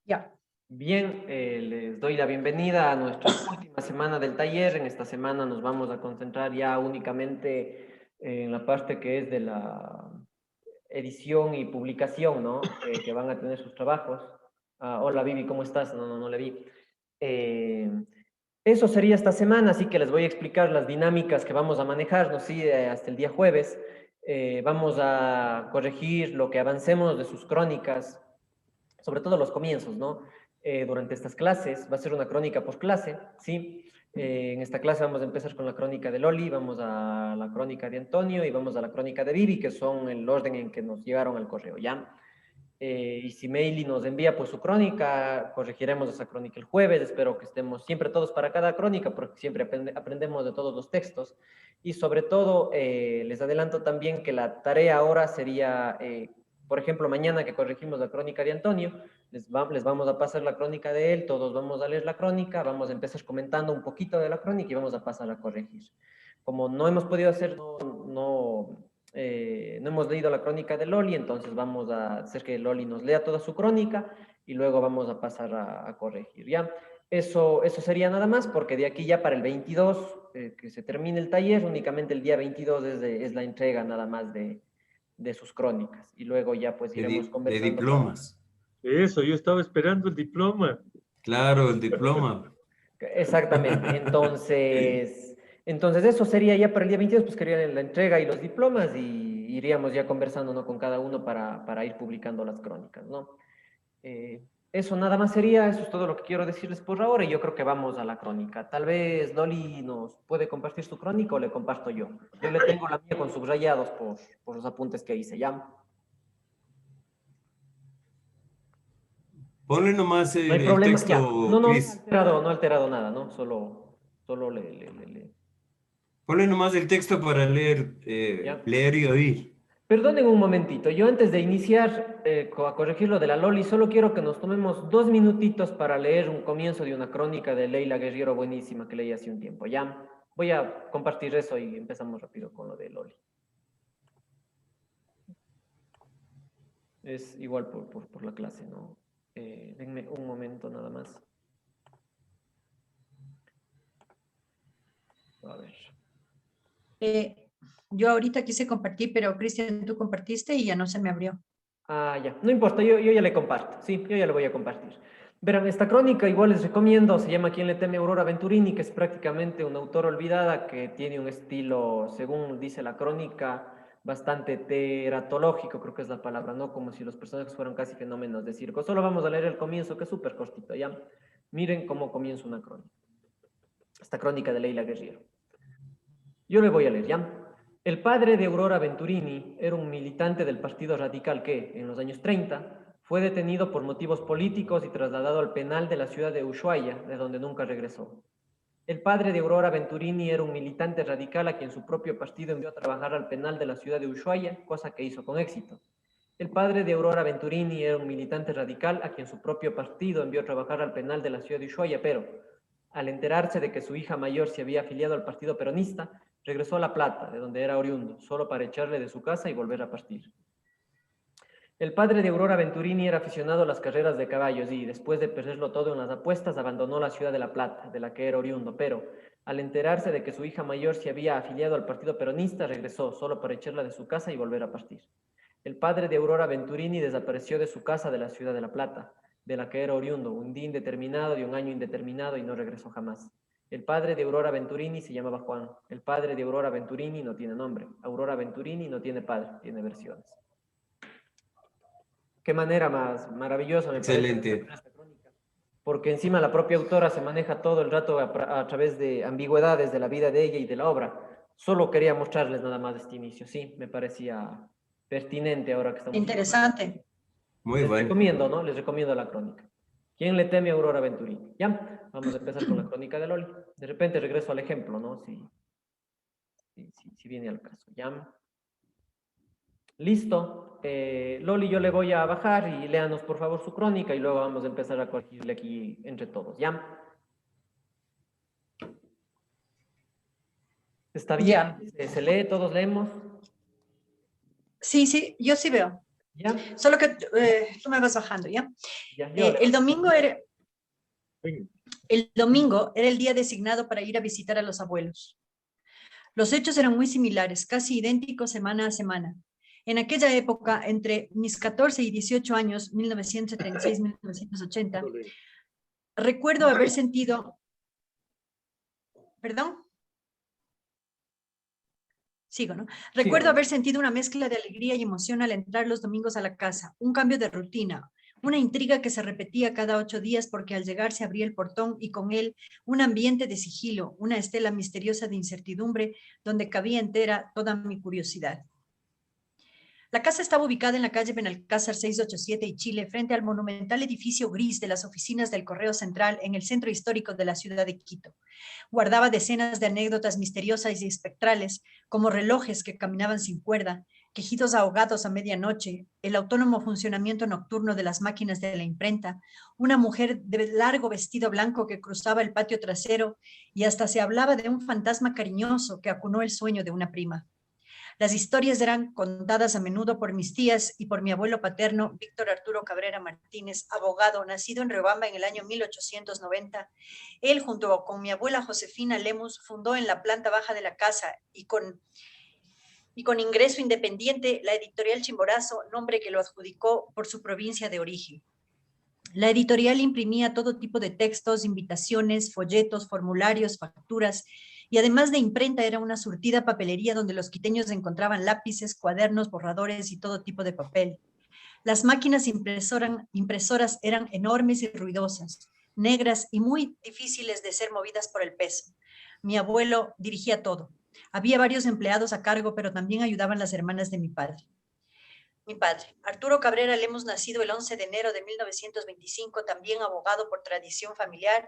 Ya. Bien, les doy la bienvenida a nuestra última semana del taller. En esta semana nos vamos a concentrar ya únicamente en la parte que es de la edición y publicación, ¿no? Que van a tener sus trabajos. Hola Vivi, ¿cómo estás? No le vi. Eh, Eso sería esta semana, así que les voy a explicar las dinámicas que vamos a manejar, ¿no? Sí, hasta el día jueves. Vamos a corregir lo que avancemos de sus crónicas, sobre todo los comienzos, ¿no? Durante estas clases, va a ser una crónica por clase, ¿sí? En esta clase vamos a empezar con la crónica de Loli, vamos a la crónica de Antonio y vamos a la crónica de Vivi, que son el orden en que nos llegaron al correo, ¿ya? Y si Meili nos envía pues su crónica, corregiremos esa crónica el jueves, espero que estemos siempre todos para cada crónica, porque siempre aprendemos de todos los textos. Y sobre todo, les adelanto también que la tarea ahora sería, por ejemplo, mañana que corregimos la crónica de Antonio, les vamos a pasar la crónica de él, todos vamos a leer la crónica, vamos a empezar comentando un poquito de la crónica y vamos a pasar a corregir. Como no hemos podido hacer, no hemos leído la crónica de Loli, entonces vamos a hacer que Loli nos lea toda su crónica y luego vamos a pasar a corregir, ¿ya? Eso sería nada más, porque de aquí ya para el 22, que se termine el taller, únicamente el día 22 es la entrega nada más de sus crónicas. Y luego ya pues iremos De conversando para... diplomas. Eso, yo estaba esperando el diploma. Claro, el diploma. Exactamente. Entonces eso sería ya para el día 22, pues quería la entrega y los diplomas y iríamos ya conversando, ¿no? Con cada uno para ir publicando las crónicas, ¿no? Eso nada más sería, eso es todo lo que quiero decirles por ahora y yo creo que vamos a la crónica. Tal vez Loli nos puede compartir su crónica o le comparto yo. Yo le tengo la mía con subrayados por los apuntes que hice, ¿ya? Ponle nomás No hay el problema, ya. texto, No Cris. no he alterado nada, ¿no? Solo le. Ponle nomás el texto para leer, ¿Ya? leer y oír. Perdonen un momentito, yo antes de iniciar a corregir lo de la Loli, solo quiero que nos tomemos 2 minutitos para leer un comienzo de una crónica de Leila Guerriero buenísima que leí hace un tiempo. Ya, voy a compartir eso y empezamos rápido con lo de Loli. Es igual por la clase, ¿no? Denme un momento nada más. A ver. Yo ahorita quise compartir, pero Cristian, tú compartiste y ya no se me abrió. Ya. No importa, yo ya le comparto. Sí, yo ya le voy a compartir. Verán, esta crónica igual les recomiendo, se llama ¿Quién le teme? Aurora Venturini, que es prácticamente una autora olvidada que tiene un estilo, según dice la crónica, bastante teratológico, creo que es la palabra, ¿no? Como si los personajes fueran casi fenómenos de circo. Solo vamos a leer el comienzo, que es súper cortito, ¿ya? Miren cómo comienza una crónica. Esta crónica de Leila Guerriero. Yo le voy a leer, ¿ya? El padre de Aurora Venturini era un militante del Partido Radical que, en los años 30, fue detenido por motivos políticos y trasladado al penal de la ciudad de Ushuaia, de donde nunca regresó. El padre de Aurora Venturini era un militante radical a quien su propio partido envió a trabajar al penal de la ciudad de Ushuaia, cosa que hizo con éxito. El padre de Aurora Venturini era un militante radical a quien su propio partido envió a trabajar al penal de la ciudad de Ushuaia, pero, al enterarse de que su hija mayor se había afiliado al partido peronista, regresó a La Plata, de donde era oriundo, solo para echarle de su casa y volver a partir. El padre de Aurora Venturini era aficionado a las carreras de caballos y, después de perderlo todo en las apuestas, abandonó la ciudad de La Plata, de la que era oriundo, pero, al enterarse de que su hija mayor se había afiliado al partido peronista, regresó, solo para echarla de su casa y volver a partir. El padre de Aurora Venturini desapareció de su casa de la ciudad de La Plata, de la que era oriundo, un día indeterminado de un año indeterminado y no regresó jamás. El padre de Aurora Venturini se llamaba Juan. El padre de Aurora Venturini no tiene nombre. Aurora Venturini no tiene padre, tiene versiones. Qué manera más maravillosa me parece de Excelente. interpretar esta crónica. Porque encima la propia autora se maneja todo el rato a través de ambigüedades de la vida de ella y de la obra. Solo quería mostrarles nada más este inicio. Sí, me parecía pertinente ahora que estamos viendo la crónica. Interesante. Muy Les bueno. recomiendo, ¿no? Les recomiendo la crónica. ¿Quién le teme a Aurora Venturini? Ya, vamos a empezar con la crónica de Loli. De repente regreso al ejemplo, ¿no? Si viene al caso. Ya. Listo. Loli, yo le voy a bajar y léanos por favor su crónica y luego vamos a empezar a corregirle aquí entre todos. ¿Ya? ¿Está bien? Ya. ¿Se lee? ¿Todos leemos? Sí, sí, yo sí veo. ¿Ya? Solo que tú me vas bajando, ¿ya? Ya, yo El domingo era, Venga. el domingo era el día designado para ir a visitar a los abuelos. Los hechos eran muy similares, casi idénticos semana a semana. En aquella época, entre mis 14 y 18 años, 1976-1980, recuerdo haber sentido, perdón, sigo, ¿no? Recuerdo Sígame. haber sentido una mezcla de alegría y emoción al entrar los domingos a la casa, un cambio de rutina, una intriga que se repetía cada 8 días porque al llegar se abría el portón y con él un ambiente de sigilo, una estela misteriosa de incertidumbre donde cabía entera toda mi curiosidad. La casa estaba ubicada en la calle Benalcázar 687 y Chile, frente al monumental edificio gris de las oficinas del Correo Central en el centro histórico de la ciudad de Quito. Guardaba decenas de anécdotas misteriosas y espectrales, como relojes que caminaban sin cuerda, quejidos ahogados a medianoche, el autónomo funcionamiento nocturno de las máquinas de la imprenta, una mujer de largo vestido blanco que cruzaba el patio trasero y hasta se hablaba de un fantasma cariñoso que acunó el sueño de una prima. Las historias eran contadas a menudo por mis tías y por mi abuelo paterno, Víctor Arturo Cabrera Martínez, abogado, nacido en Riobamba en el año 1890. Él, junto con mi abuela Josefina Lemus, fundó en la planta baja de la casa y con ingreso independiente la editorial Chimborazo, nombre que lo adjudicó por su provincia de origen. La editorial imprimía todo tipo de textos, invitaciones, folletos, formularios, facturas, y además de imprenta era una surtida papelería donde los quiteños encontraban lápices, cuadernos, borradores y todo tipo de papel. Las máquinas impresoras eran enormes y ruidosas, negras y muy difíciles de ser movidas por el peso. Mi abuelo dirigía todo. Había varios empleados a cargo, pero también ayudaban las hermanas de mi padre. Mi padre, Arturo Cabrera Lemos, nacido el 11 de enero de 1925, también abogado por tradición familiar,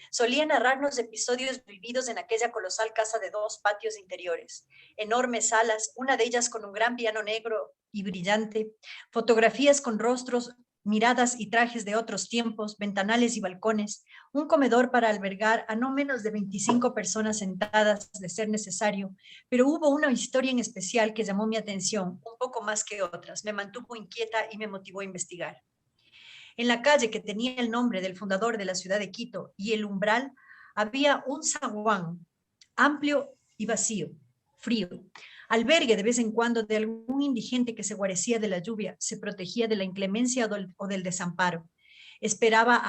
solía narrarnos episodios vividos en aquella colosal casa de 2 patios interiores, enormes salas, una de ellas con un gran piano negro y brillante, fotografías con rostros, miradas y trajes de otros tiempos, ventanales y balcones, un comedor para albergar a no menos de 25 personas sentadas de ser necesario, pero hubo una historia en especial que llamó mi atención, un poco más que otras, me mantuvo inquieta y me motivó a investigar. En la calle que tenía el nombre del fundador de la ciudad de Quito y el umbral, había un zaguán amplio y vacío, frío, albergue de vez en cuando de algún indigente que se guarecía de la lluvia, se protegía de la inclemencia o del desamparo. Esperaba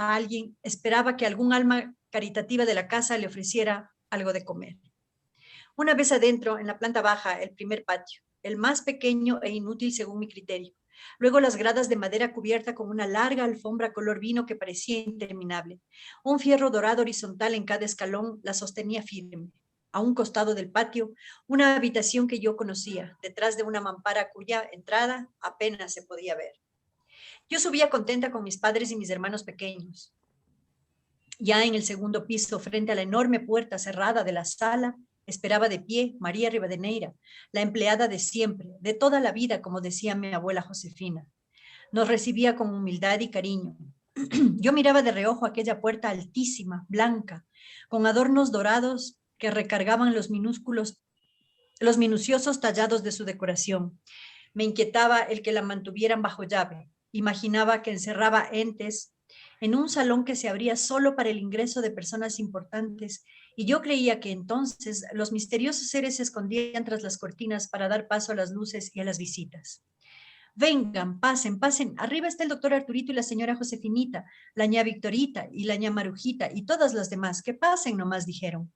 que algún alma caritativa de la casa le ofreciera algo de comer. Una vez adentro, en la planta baja, el primer patio, el más pequeño e inútil según mi criterio. Luego las gradas de madera cubierta con una larga alfombra color vino que parecía interminable. Un fierro dorado horizontal en cada escalón la sostenía firme. A un costado del patio, una habitación que yo conocía, detrás de una mampara cuya entrada apenas se podía ver. Yo subía contenta con mis padres y mis hermanos pequeños. Ya en el segundo piso, frente a la enorme puerta cerrada de la sala, esperaba de pie María Rivadeneira, la empleada de siempre, de toda la vida, como decía mi abuela Josefina. Nos recibía con humildad y cariño. Yo miraba de reojo aquella puerta altísima, blanca, con adornos dorados que recargaban los minuciosos tallados de su decoración. Me inquietaba el que la mantuvieran bajo llave. Imaginaba que encerraba entes en un salón que se abría solo para el ingreso de personas importantes, y yo creía que entonces los misteriosos seres se escondían tras las cortinas para dar paso a las luces y a las visitas. Vengan, pasen, pasen. Arriba está el doctor Arturito y la señora Josefinita, la ña Victorita y la ña Marujita y todas las demás. Que pasen nomás, dijeron.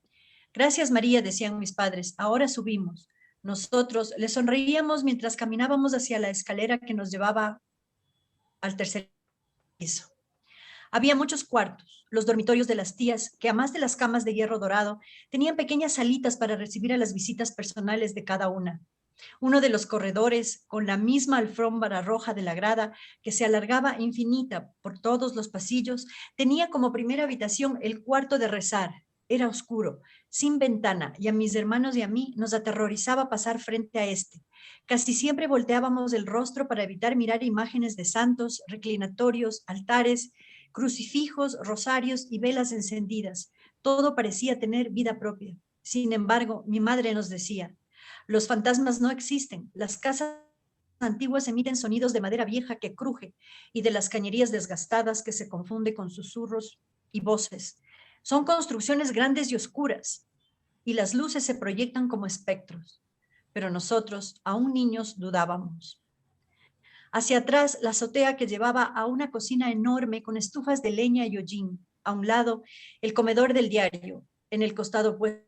Gracias, María, decían mis padres. Ahora subimos. Nosotros les sonreíamos mientras caminábamos hacia la escalera que nos llevaba al tercer piso. Había muchos cuartos, los dormitorios de las tías, que además de las camas de hierro dorado, tenían pequeñas salitas para recibir a las visitas personales de cada una. Uno de los corredores, con la misma alfombra roja de la grada, que se alargaba infinita por todos los pasillos, tenía como primera habitación el cuarto de rezar. Era oscuro, sin ventana, y a mis hermanos y a mí nos aterrorizaba pasar frente a este. Casi siempre volteábamos el rostro para evitar mirar imágenes de santos, reclinatorios, altares, crucifijos, rosarios y velas encendidas. Todo parecía tener vida propia. Sin embargo, mi madre nos decía: los fantasmas no existen, las casas antiguas emiten sonidos de madera vieja que cruje y de las cañerías desgastadas que se confunde con susurros y voces. Son construcciones grandes y oscuras, y las luces se proyectan como espectros. Pero nosotros, aún niños, dudábamos. Hacia atrás, la azotea que llevaba a una cocina enorme con estufas de leña y hollín. A un lado, el comedor del diario. En el costado opuesto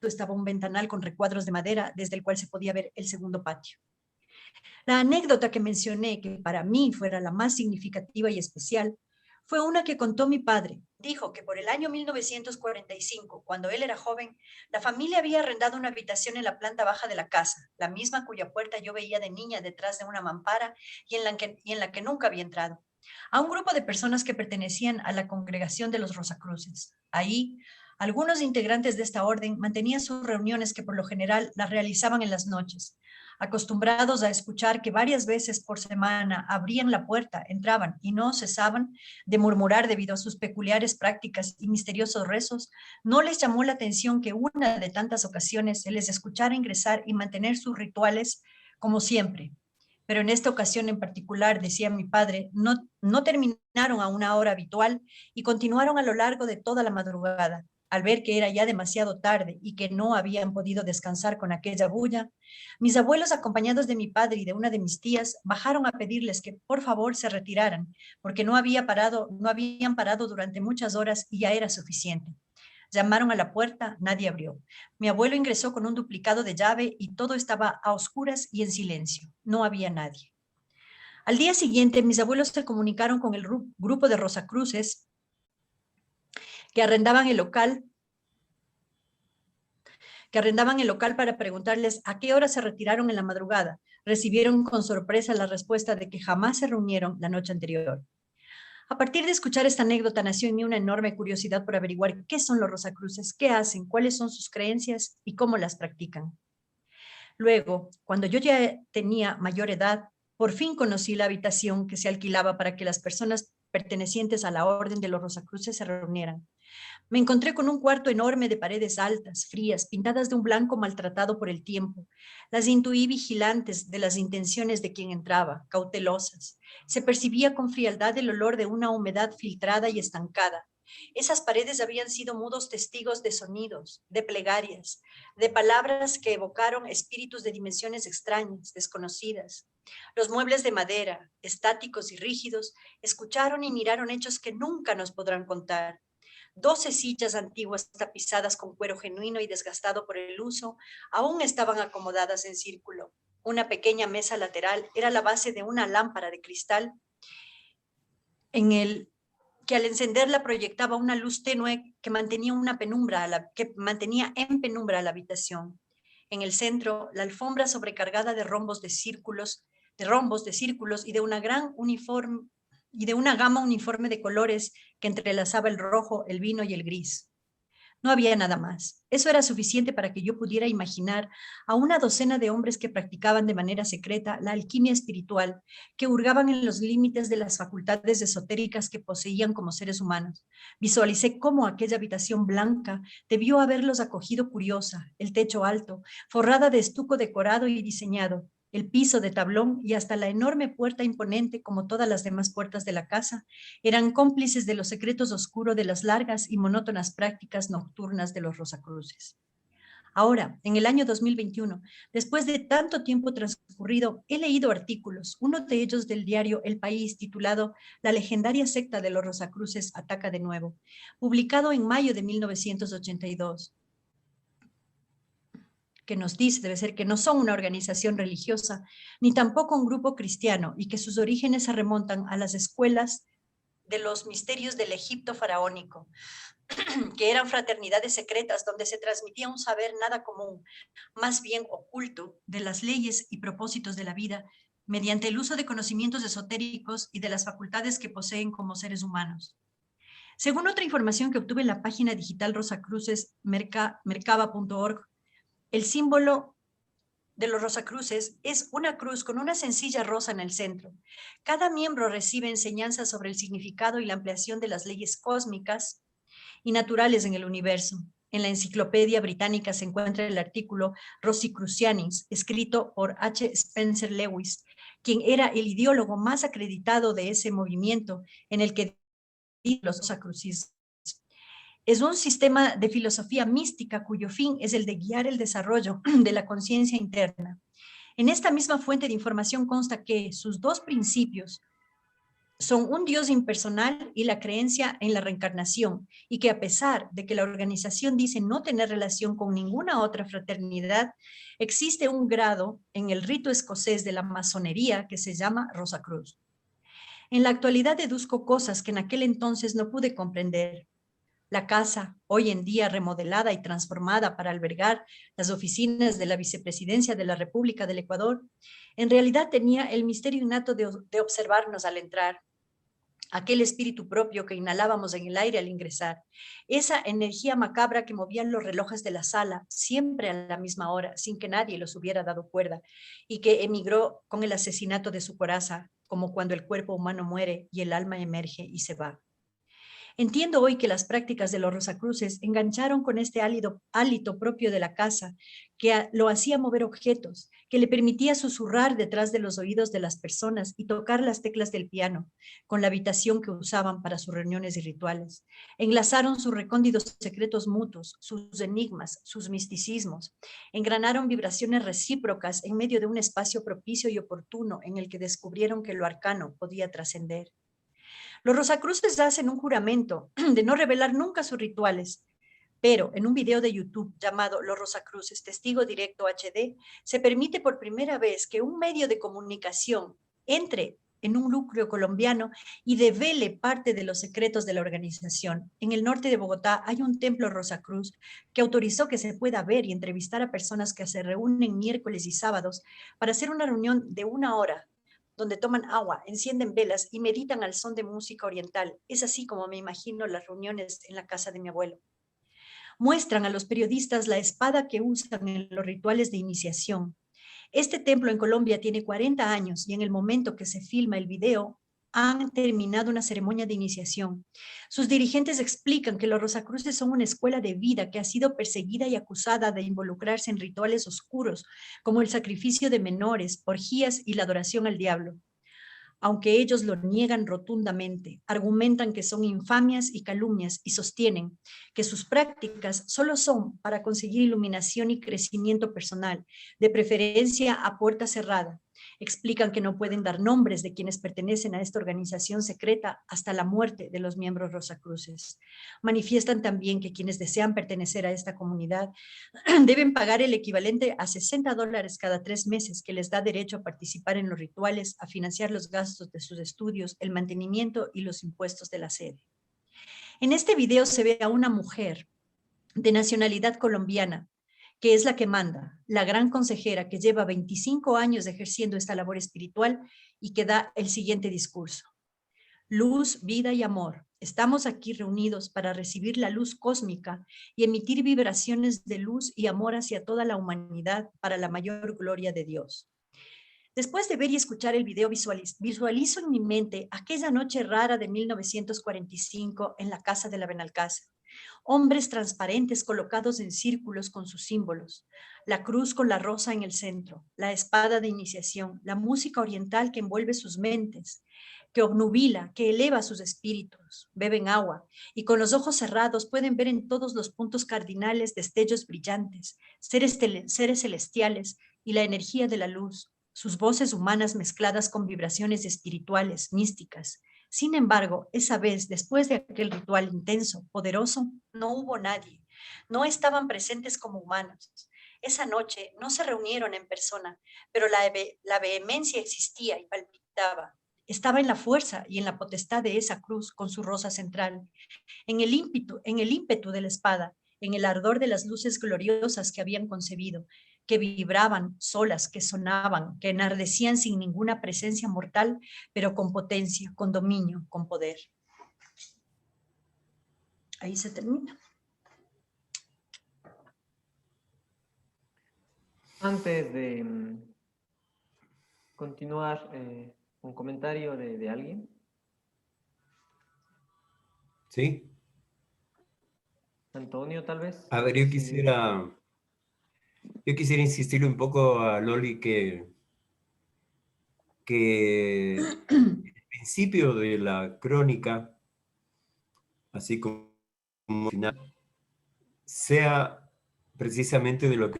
estaba un ventanal con recuadros de madera desde el cual se podía ver el segundo patio. La anécdota que mencioné, que para mí fuera la más significativa y especial, fue una que contó mi padre. Dijo que por el año 1945, cuando él era joven, la familia había arrendado una habitación en la planta baja de la casa, la misma cuya puerta yo veía de niña detrás de una mampara y en la que nunca había entrado, a un grupo de personas que pertenecían a la congregación de los Rosacruces. Ahí, algunos integrantes de esta orden mantenían sus reuniones que por lo general las realizaban en las noches. Acostumbrados a escuchar que varias veces por semana abrían la puerta, entraban y no cesaban de murmurar debido a sus peculiares prácticas y misteriosos rezos, no les llamó la atención que una de tantas ocasiones se les escuchara ingresar y mantener sus rituales como siempre. Pero en esta ocasión en particular, decía mi padre, no terminaron a una hora habitual y continuaron a lo largo de toda la madrugada. Al ver que era ya demasiado tarde y que no habían podido descansar con aquella bulla, mis abuelos, acompañados de mi padre y de una de mis tías, bajaron a pedirles que por favor se retiraran, porque no habían parado durante muchas horas y ya era suficiente. Llamaron a la puerta, nadie abrió. Mi abuelo ingresó con un duplicado de llave y todo estaba a oscuras y en silencio. No había nadie. Al día siguiente, mis abuelos se comunicaron con el grupo de Rosacruces que arrendaban el local para preguntarles a qué hora se retiraron en la madrugada. Recibieron con sorpresa la respuesta de que jamás se reunieron la noche anterior. A partir de escuchar esta anécdota nació en mí una enorme curiosidad por averiguar qué son los Rosacruces, qué hacen, cuáles son sus creencias y cómo las practican. Luego, cuando yo ya tenía mayor edad, por fin conocí la habitación que se alquilaba para que las personas pertenecientes a la Orden de los Rosacruces se reunieran. Me encontré con un cuarto enorme de paredes altas, frías, pintadas de un blanco maltratado por el tiempo. Las intuí vigilantes de las intenciones de quien entraba, cautelosas. Se percibía con frialdad el olor de una humedad filtrada y estancada. Esas paredes habían sido mudos testigos de sonidos, de plegarias, de palabras que evocaron espíritus de dimensiones extrañas, desconocidas. Los muebles de madera, estáticos y rígidos, escucharon y miraron hechos que nunca nos podrán contar. 12 sillas antiguas tapizadas con cuero genuino y desgastado por el uso aún estaban acomodadas en círculo. Una pequeña mesa lateral era la base de una lámpara de cristal que al encenderla proyectaba una luz tenue que mantenía en penumbra a la habitación. En el centro, la alfombra sobrecargada de rombos de círculos y de una gama uniforme de colores que entrelazaba el rojo, el vino y el gris. No había nada más. Eso era suficiente para que yo pudiera imaginar a una docena de hombres que practicaban de manera secreta la alquimia espiritual, que hurgaban en los límites de las facultades esotéricas que poseían como seres humanos. Visualicé cómo aquella habitación blanca debió haberlos acogido curiosa, el techo alto, forrada de estuco decorado y diseñado, el piso de tablón y hasta la enorme puerta imponente, como todas las demás puertas de la casa, eran cómplices de los secretos oscuros de las largas y monótonas prácticas nocturnas de los Rosacruces. Ahora, en el año 2021, después de tanto tiempo transcurrido, he leído artículos, uno de ellos del diario El País, titulado La legendaria secta de los Rosacruces ataca de nuevo, publicado en mayo de 1982. Que nos dice, debe ser, que no son una organización religiosa, ni tampoco un grupo cristiano, y que sus orígenes se remontan a las escuelas de los misterios del Egipto faraónico, que eran fraternidades secretas donde se transmitía un saber nada común, más bien oculto, de las leyes y propósitos de la vida, mediante el uso de conocimientos esotéricos y de las facultades que poseen como seres humanos. Según otra información que obtuve en la página digital Rosacruces mercaba.org, el símbolo de los Rosacruces es una cruz con una sencilla rosa en el centro. Cada miembro recibe enseñanzas sobre el significado y la ampliación de las leyes cósmicas y naturales en el universo. En la enciclopedia británica se encuentra el artículo Rosicrucianis, escrito por H. Spencer Lewis, quien era el ideólogo más acreditado de ese movimiento en el que los rosacrucistas. Es un sistema de filosofía mística cuyo fin es el de guiar el desarrollo de la conciencia interna. En esta misma fuente de información consta que sus dos principios son un Dios impersonal y la creencia en la reencarnación, y que a pesar de que la organización dice no tener relación con ninguna otra fraternidad, existe un grado en el rito escocés de la masonería que se llama Rosacruz. En la actualidad deduzco cosas que en aquel entonces no pude comprender. La casa, hoy en día remodelada y transformada para albergar las oficinas de la Vicepresidencia de la República del Ecuador, en realidad tenía el misterio innato de observarnos al entrar, aquel espíritu propio que inhalábamos en el aire al ingresar, esa energía macabra que movía los relojes de la sala, siempre a la misma hora, sin que nadie los hubiera dado cuerda, y que emigró con el asesinato de su coraza, como cuando el cuerpo humano muere y el alma emerge y se va. Entiendo hoy que las prácticas de los Rosacruces engancharon con este hálito propio de la casa, que lo hacía mover objetos, que le permitía susurrar detrás de los oídos de las personas y tocar las teclas del piano, con la habitación que usaban para sus reuniones y rituales. Enlazaron sus recónditos secretos mutuos, sus enigmas, sus misticismos. Engranaron vibraciones recíprocas en medio de un espacio propicio y oportuno en el que descubrieron que lo arcano podía trascender. Los Rosacruces hacen un juramento de no revelar nunca sus rituales, pero en un video de YouTube llamado Los Rosacruces Testigo Directo HD, se permite por primera vez que un medio de comunicación entre en un núcleo colombiano y devele parte de los secretos de la organización. En el norte de Bogotá hay un templo Rosacruz que autorizó que se pueda ver y entrevistar a personas que se reúnen miércoles y sábados para hacer una reunión de 1 hora donde toman agua, encienden velas y meditan al son de música oriental. Es así como me imagino las reuniones en la casa de mi abuelo. Muestran a los periodistas la espada que usan en los rituales de iniciación. Este templo en Colombia tiene 40 años y en el momento que se filma el video han terminado una ceremonia de iniciación. Sus dirigentes explican que los Rosacruces son una escuela de vida que ha sido perseguida y acusada de involucrarse en rituales oscuros, como el sacrificio de menores, orgías y la adoración al diablo. Aunque ellos lo niegan rotundamente, argumentan que son infamias y calumnias y sostienen que sus prácticas solo son para conseguir iluminación y crecimiento personal, de preferencia a puerta cerrada. Explican que no pueden dar nombres de quienes pertenecen a esta organización secreta hasta la muerte de los miembros Rosacruces. Manifiestan también que quienes desean pertenecer a esta comunidad deben pagar el equivalente a $60 cada 3 meses, que les da derecho a participar en los rituales, a financiar los gastos de sus estudios, el mantenimiento y los impuestos de la sede. En este video se ve a una mujer de nacionalidad colombiana, que es la que manda, la gran consejera que lleva 25 años ejerciendo esta labor espiritual y que da el siguiente discurso. Luz, vida y amor. Estamos aquí reunidos para recibir la luz cósmica y emitir vibraciones de luz y amor hacia toda la humanidad para la mayor gloria de Dios. Después de ver y escuchar el video, visualizo en mi mente aquella noche rara de 1945 en la casa de la Benalcázar. Hombres transparentes colocados en círculos con sus símbolos, la cruz con la rosa en el centro, la espada de iniciación, la música oriental que envuelve sus mentes, que obnubila, que eleva sus espíritus, beben agua y con los ojos cerrados pueden ver en todos los puntos cardinales destellos brillantes, seres celestiales y la energía de la luz, sus voces humanas mezcladas con vibraciones espirituales, místicas. Sin embargo, esa vez, después de aquel ritual intenso, poderoso, no hubo nadie. No estaban presentes como humanos. Esa noche no se reunieron en persona, pero la vehemencia existía y palpitaba. Estaba en la fuerza y en la potestad de esa cruz con su rosa central, en el ímpetu de la espada, en el ardor de las luces gloriosas que habían concebido, que vibraban solas, que sonaban, que enardecían sin ninguna presencia mortal, pero con potencia, con dominio, con poder. Ahí se termina. Antes de continuar, un comentario de alguien. ¿Sí? Antonio, tal vez. A ver, yo quisiera insistirle un poco a Loli que que el principio de la crónica, así como el final, sea precisamente de lo que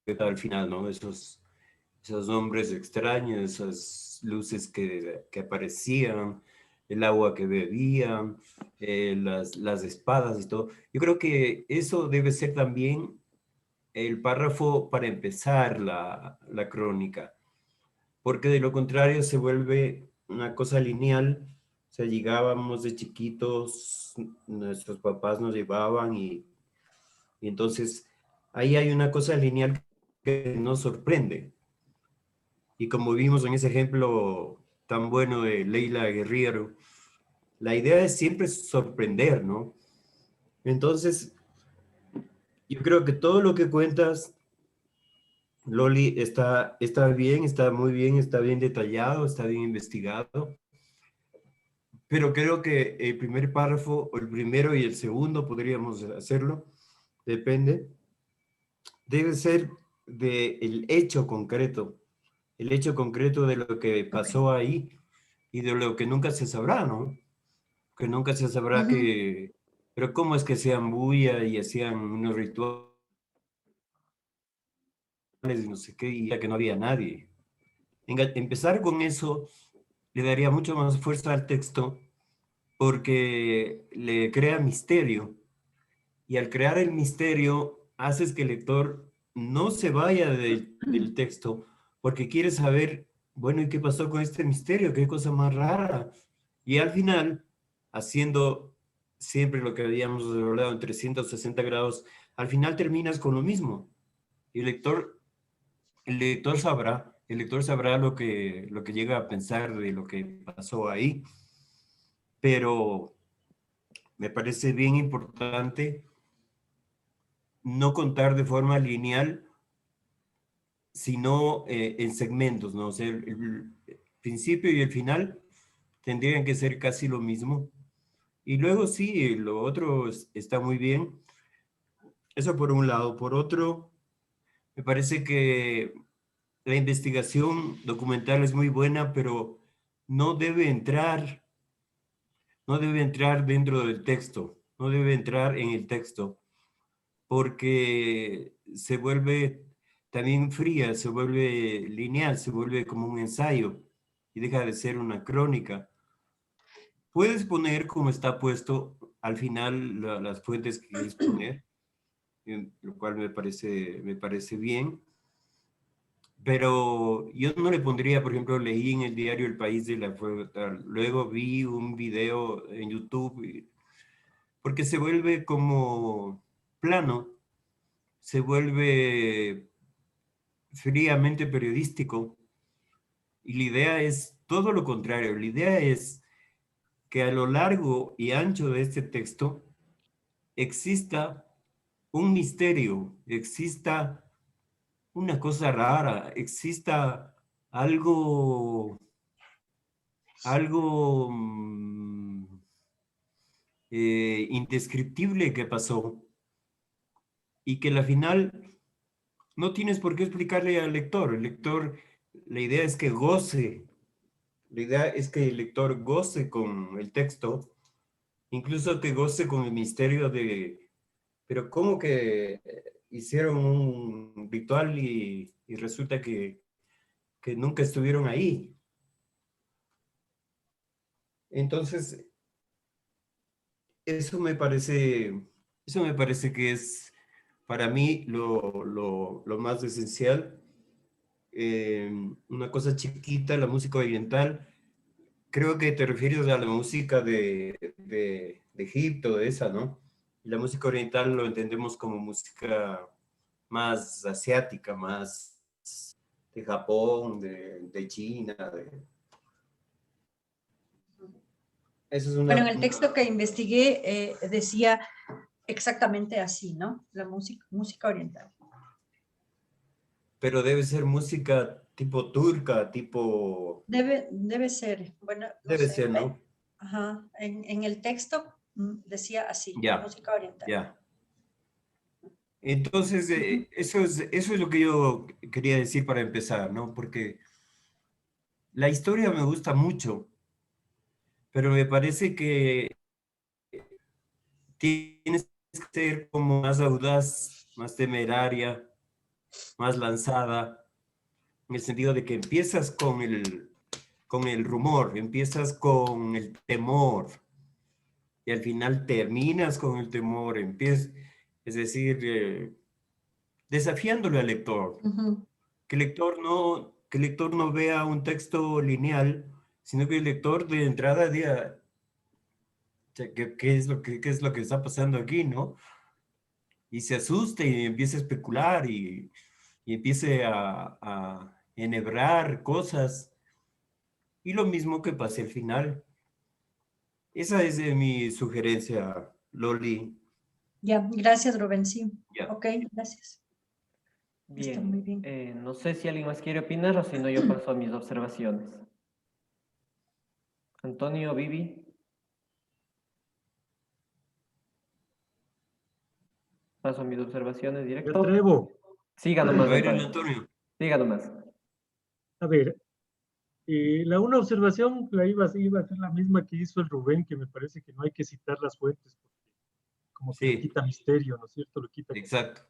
está al final, ¿no? Esos nombres extraños, esas luces que aparecían, el agua que bebían, las espadas y todo. Yo creo que eso debe ser también el párrafo para empezar la crónica, porque de lo contrario se vuelve una cosa lineal. O sea, llegábamos de chiquitos, nuestros papás nos llevaban y entonces ahí hay una cosa lineal que nos sorprende. Y como vimos en ese ejemplo tan bueno de Leila Guerriero, la idea es siempre sorprender, ¿no? Entonces, yo creo que todo lo que cuentas, Loli, está bien, está muy bien, está bien detallado, está bien investigado, pero creo que el primer párrafo, o el primero y el segundo, podríamos hacerlo, depende, debe ser del hecho concreto, el hecho concreto de lo que Ok. pasó ahí y de lo que nunca se sabrá, ¿no? Que nunca se sabrá Ujú. que, pero cómo es que hacían bulla y hacían unos rituales y no sé qué, y ya que no había nadie. Empezar con eso le daría mucho más fuerza al texto porque le crea misterio y al crear el misterio haces que el lector no se vaya del texto porque quiere saber, bueno, ¿y qué pasó con este misterio? ¿Qué cosa más rara? Y al final, haciendo siempre lo que habíamos hablado en 360 grados, al final terminas con lo mismo. Y el lector sabrá lo que llega a pensar de lo que pasó ahí. Pero me parece bien importante no contar de forma lineal, sino en segmentos, ¿no? O sea, el principio y el final tendrían que ser casi lo mismo. Y luego sí, lo otro está muy bien. Eso por un lado. Por otro, me parece que la investigación documental es muy buena, pero no debe entrar, no debe entrar dentro del texto, no debe entrar en el texto, porque se vuelve también fría, se vuelve lineal, se vuelve como un ensayo y deja de ser una crónica. Puedes poner como está puesto al final las fuentes que quieres poner, lo cual me parece bien, pero yo no le pondría, por ejemplo, leí en el diario El País de la Fuerza, luego vi un video en YouTube, porque se vuelve como plano, se vuelve fríamente periodístico, y la idea es todo lo contrario, la idea es que a lo largo y ancho de este texto exista un misterio, exista una cosa rara, exista algo, algo indescriptible que pasó y que al final no tienes por qué explicarle al lector. El lector, la idea es que goce, la idea es que el lector goce con el texto, incluso que goce con el misterio de, pero ¿cómo que hicieron un ritual y resulta que nunca estuvieron ahí? Entonces, eso me parece que es para mí lo más esencial. Una cosa chiquita, la música oriental. Creo que te refieres a la música de Egipto, de esa, ¿no? La música oriental lo entendemos como música más asiática, más de Japón, de China. Eso es Bueno, en el texto que investigué decía exactamente así, ¿no? La música oriental. pero debe ser música tipo turca, tipo, Debe ser, bueno, no debe sé. ser, ¿no? Ajá, en el texto decía así, Ya, música oriental. ya. Entonces, Ujú. eso es lo que yo quería decir para empezar, ¿no? Porque La historia me gusta mucho, pero me parece que tienes que ser como más audaz, más temeraria, más lanzada, en el sentido de que empiezas con el rumor, empiezas con el temor y al final terminas con el temor, es decir, desafiándole al lector, Ujú. que el lector no vea un texto lineal, sino que el lector de entrada diga, "Che, qué es lo que está pasando aquí, ¿no? Y se asuste y empiece a especular y empiece a enhebrar cosas. Y lo mismo que pase al final. Esa es mi sugerencia, Loli. Ya, gracias, Rubén. Sí, Ya. ok, gracias. Está Bien, muy bien. no sé si alguien más quiere opinar o si no yo paso a mis observaciones. Antonio, Vivi, paso a mis observaciones Me directo. atrevo. Siga A nomás, ver, el Antonio. Antonio. Siga nomás. A ver, la una observación iba a ser la misma que hizo el Rubén, que me parece que no hay que citar las fuentes, porque como que le Sí, quita misterio, ¿no es cierto? Lo quita. exacto.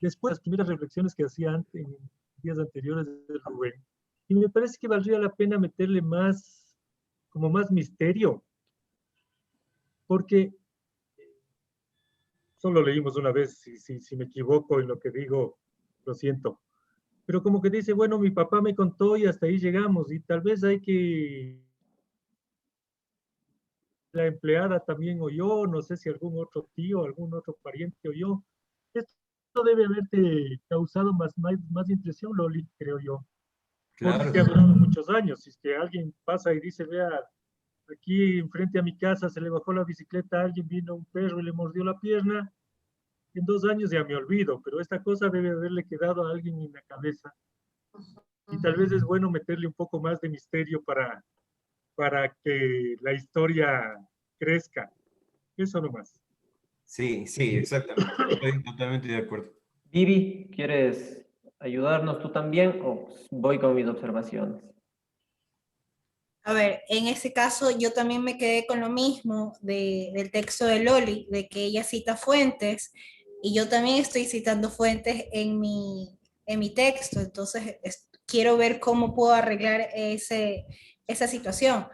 Después, las primeras reflexiones que hacía antes, en días anteriores del Rubén, y me parece que valdría la pena meterle más, como más misterio, porque solo leímos una vez, si me equivoco en lo que digo, lo siento. Pero como que dice, bueno, mi papá me contó y hasta ahí llegamos, y tal vez hay que la empleada también oyó, no sé si algún otro tío, algún otro pariente oyó. Esto debe haberte causado más impresión, Loli, creo yo, porque Claro, ha durado muchos años. Si es que alguien pasa y dice, vea, aquí enfrente a mi casa se le bajó la bicicleta, alguien vino un perro y le mordió la pierna, en 2 años ya me olvido, pero esta cosa debe haberle quedado a alguien en la cabeza. Y tal vez es bueno meterle un poco más de misterio para que la historia crezca. Eso nomás. sí, sí, exactamente. Estoy totalmente de acuerdo. Vivi, ¿quieres ayudarnos tú también o voy con mis observaciones? A ver, en ese caso yo también me quedé con lo mismo del texto de Loli, de que ella cita fuentes y yo también estoy citando fuentes en mi texto, entonces quiero ver cómo puedo arreglar esa situación.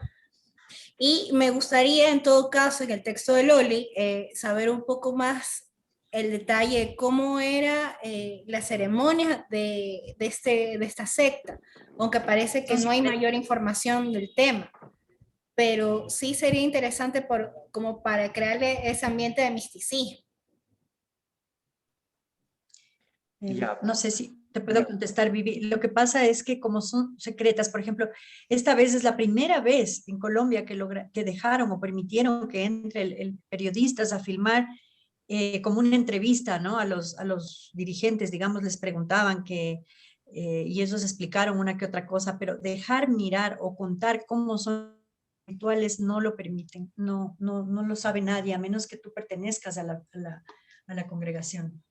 Y me gustaría en todo caso en el texto de Loli saber un poco más el detalle de cómo era la ceremonia de esta secta, aunque parece que Son no hay secretos. mayor información del tema, pero sí sería interesante como para crearle ese ambiente de misticismo. Ya, No sé si te puedo ya. contestar, Vivi. Lo que pasa es que como son secretas, por ejemplo, esta vez es la primera vez en Colombia que dejaron o permitieron que entre el periodistas a filmar como una entrevista, ¿no? A los dirigentes, digamos, les preguntaban y ellos explicaron una que otra cosa, pero dejar mirar o contar cómo son rituales no lo permiten, no lo sabe nadie, a menos que tú pertenezcas a la congregación.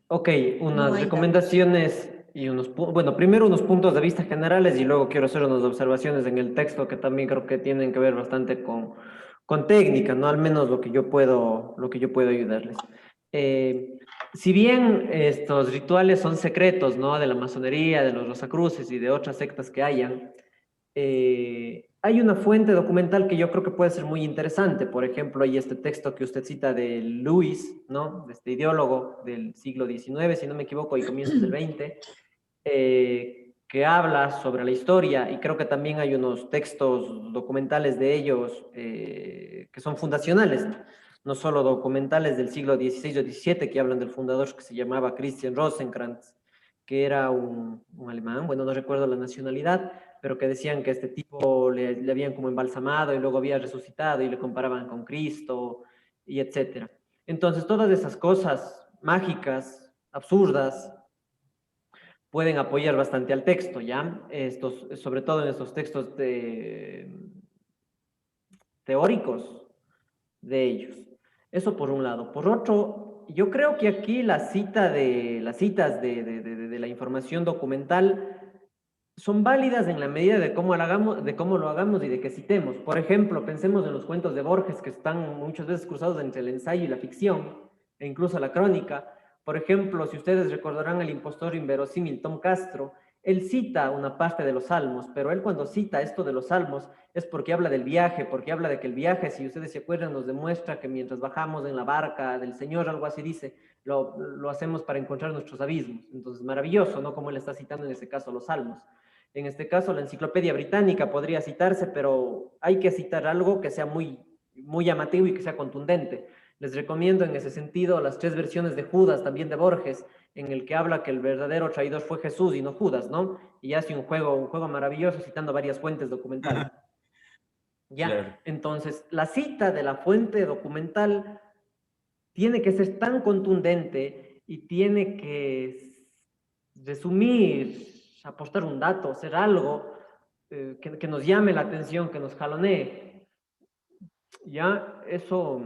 Ok, No unas hay datos. recomendaciones y bueno, primero unos puntos de vista generales y luego quiero hacer unas observaciones en el texto que también creo que tienen que ver bastante con técnica, ¿no? Al menos lo que yo puedo ayudarles. Si bien estos rituales son secretos, ¿no? De la masonería, de los Rosacruces y de otras sectas que hayan, hay una fuente documental que yo creo que puede ser muy interesante. Por ejemplo, hay este texto que usted cita de Lewis, ¿no? De este ideólogo del siglo XIX, si no me equivoco, y comienzos del XX, que habla sobre la historia, y creo que también hay unos textos documentales de ellos que son fundacionales, no solo documentales del siglo XVI o XVII que hablan del fundador que se llamaba Christian Rosenkrantz, que era un alemán, bueno, no recuerdo la nacionalidad, pero que decían que este tipo le habían como embalsamado y luego había resucitado y le comparaban con Cristo y etcétera. Entonces, todas esas cosas mágicas, absurdas, pueden apoyar bastante al texto, ¿ya? Estos, sobre todo en estos textos teóricos de ellos. Eso por un lado. Por otro, yo creo que aquí las citas de la información documental son válidas en la medida de cómo lo hagamos y de que citemos. Por ejemplo, pensemos en los cuentos de Borges que están muchas veces cruzados entre el ensayo y la ficción, e incluso la crónica. Por ejemplo, si ustedes recordarán El impostor inverosímil, Tom Castro, él cita una parte de los Salmos, pero él cuando cita esto de los Salmos es porque habla del viaje, porque habla de que el viaje, si ustedes se acuerdan, nos demuestra que mientras bajamos en la barca del Señor, algo así dice, lo hacemos para encontrar nuestros abismos. Entonces, maravilloso, ¿no? Como él está citando en este caso los Salmos. En este caso, la Enciclopedia Británica podría citarse, pero hay que citar algo que sea muy, muy llamativo y que sea contundente. Les recomiendo en ese sentido las 3 versiones de Judas, también de Borges, en el que habla que el verdadero traidor fue Jesús y no Judas, ¿no? Y hace un juego maravilloso citando varias fuentes documentales. ¿Ya? Claro. Entonces, la cita de la fuente documental tiene que ser tan contundente y tiene que resumir, apostar un dato, hacer algo que nos llame la atención, que nos jalonee. Ya, eso,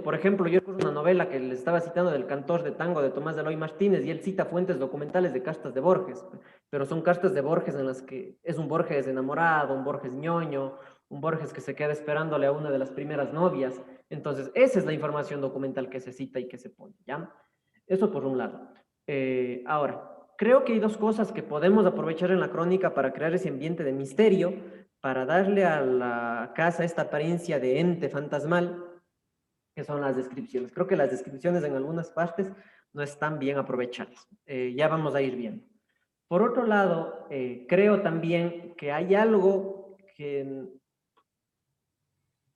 por ejemplo, yo recuerdo una novela que les estaba citando del Cantor de Tango de Tomás de Eloy Martínez y él cita fuentes documentales de cartas de Borges, pero son cartas de Borges en las que es un Borges enamorado, un Borges ñoño, un Borges que se queda esperándole a una de las primeras novias. Entonces, esa es la información documental que se cita y que se pone, ¿ya? Eso por un lado. Ahora, creo que hay 2 cosas que podemos aprovechar en la crónica para crear ese ambiente de misterio, para darle a la casa esta apariencia de ente fantasmal, que son las descripciones. Creo que las descripciones en algunas partes no están bien aprovechadas. Ya vamos a ir viendo. Por otro lado, creo también que hay algo que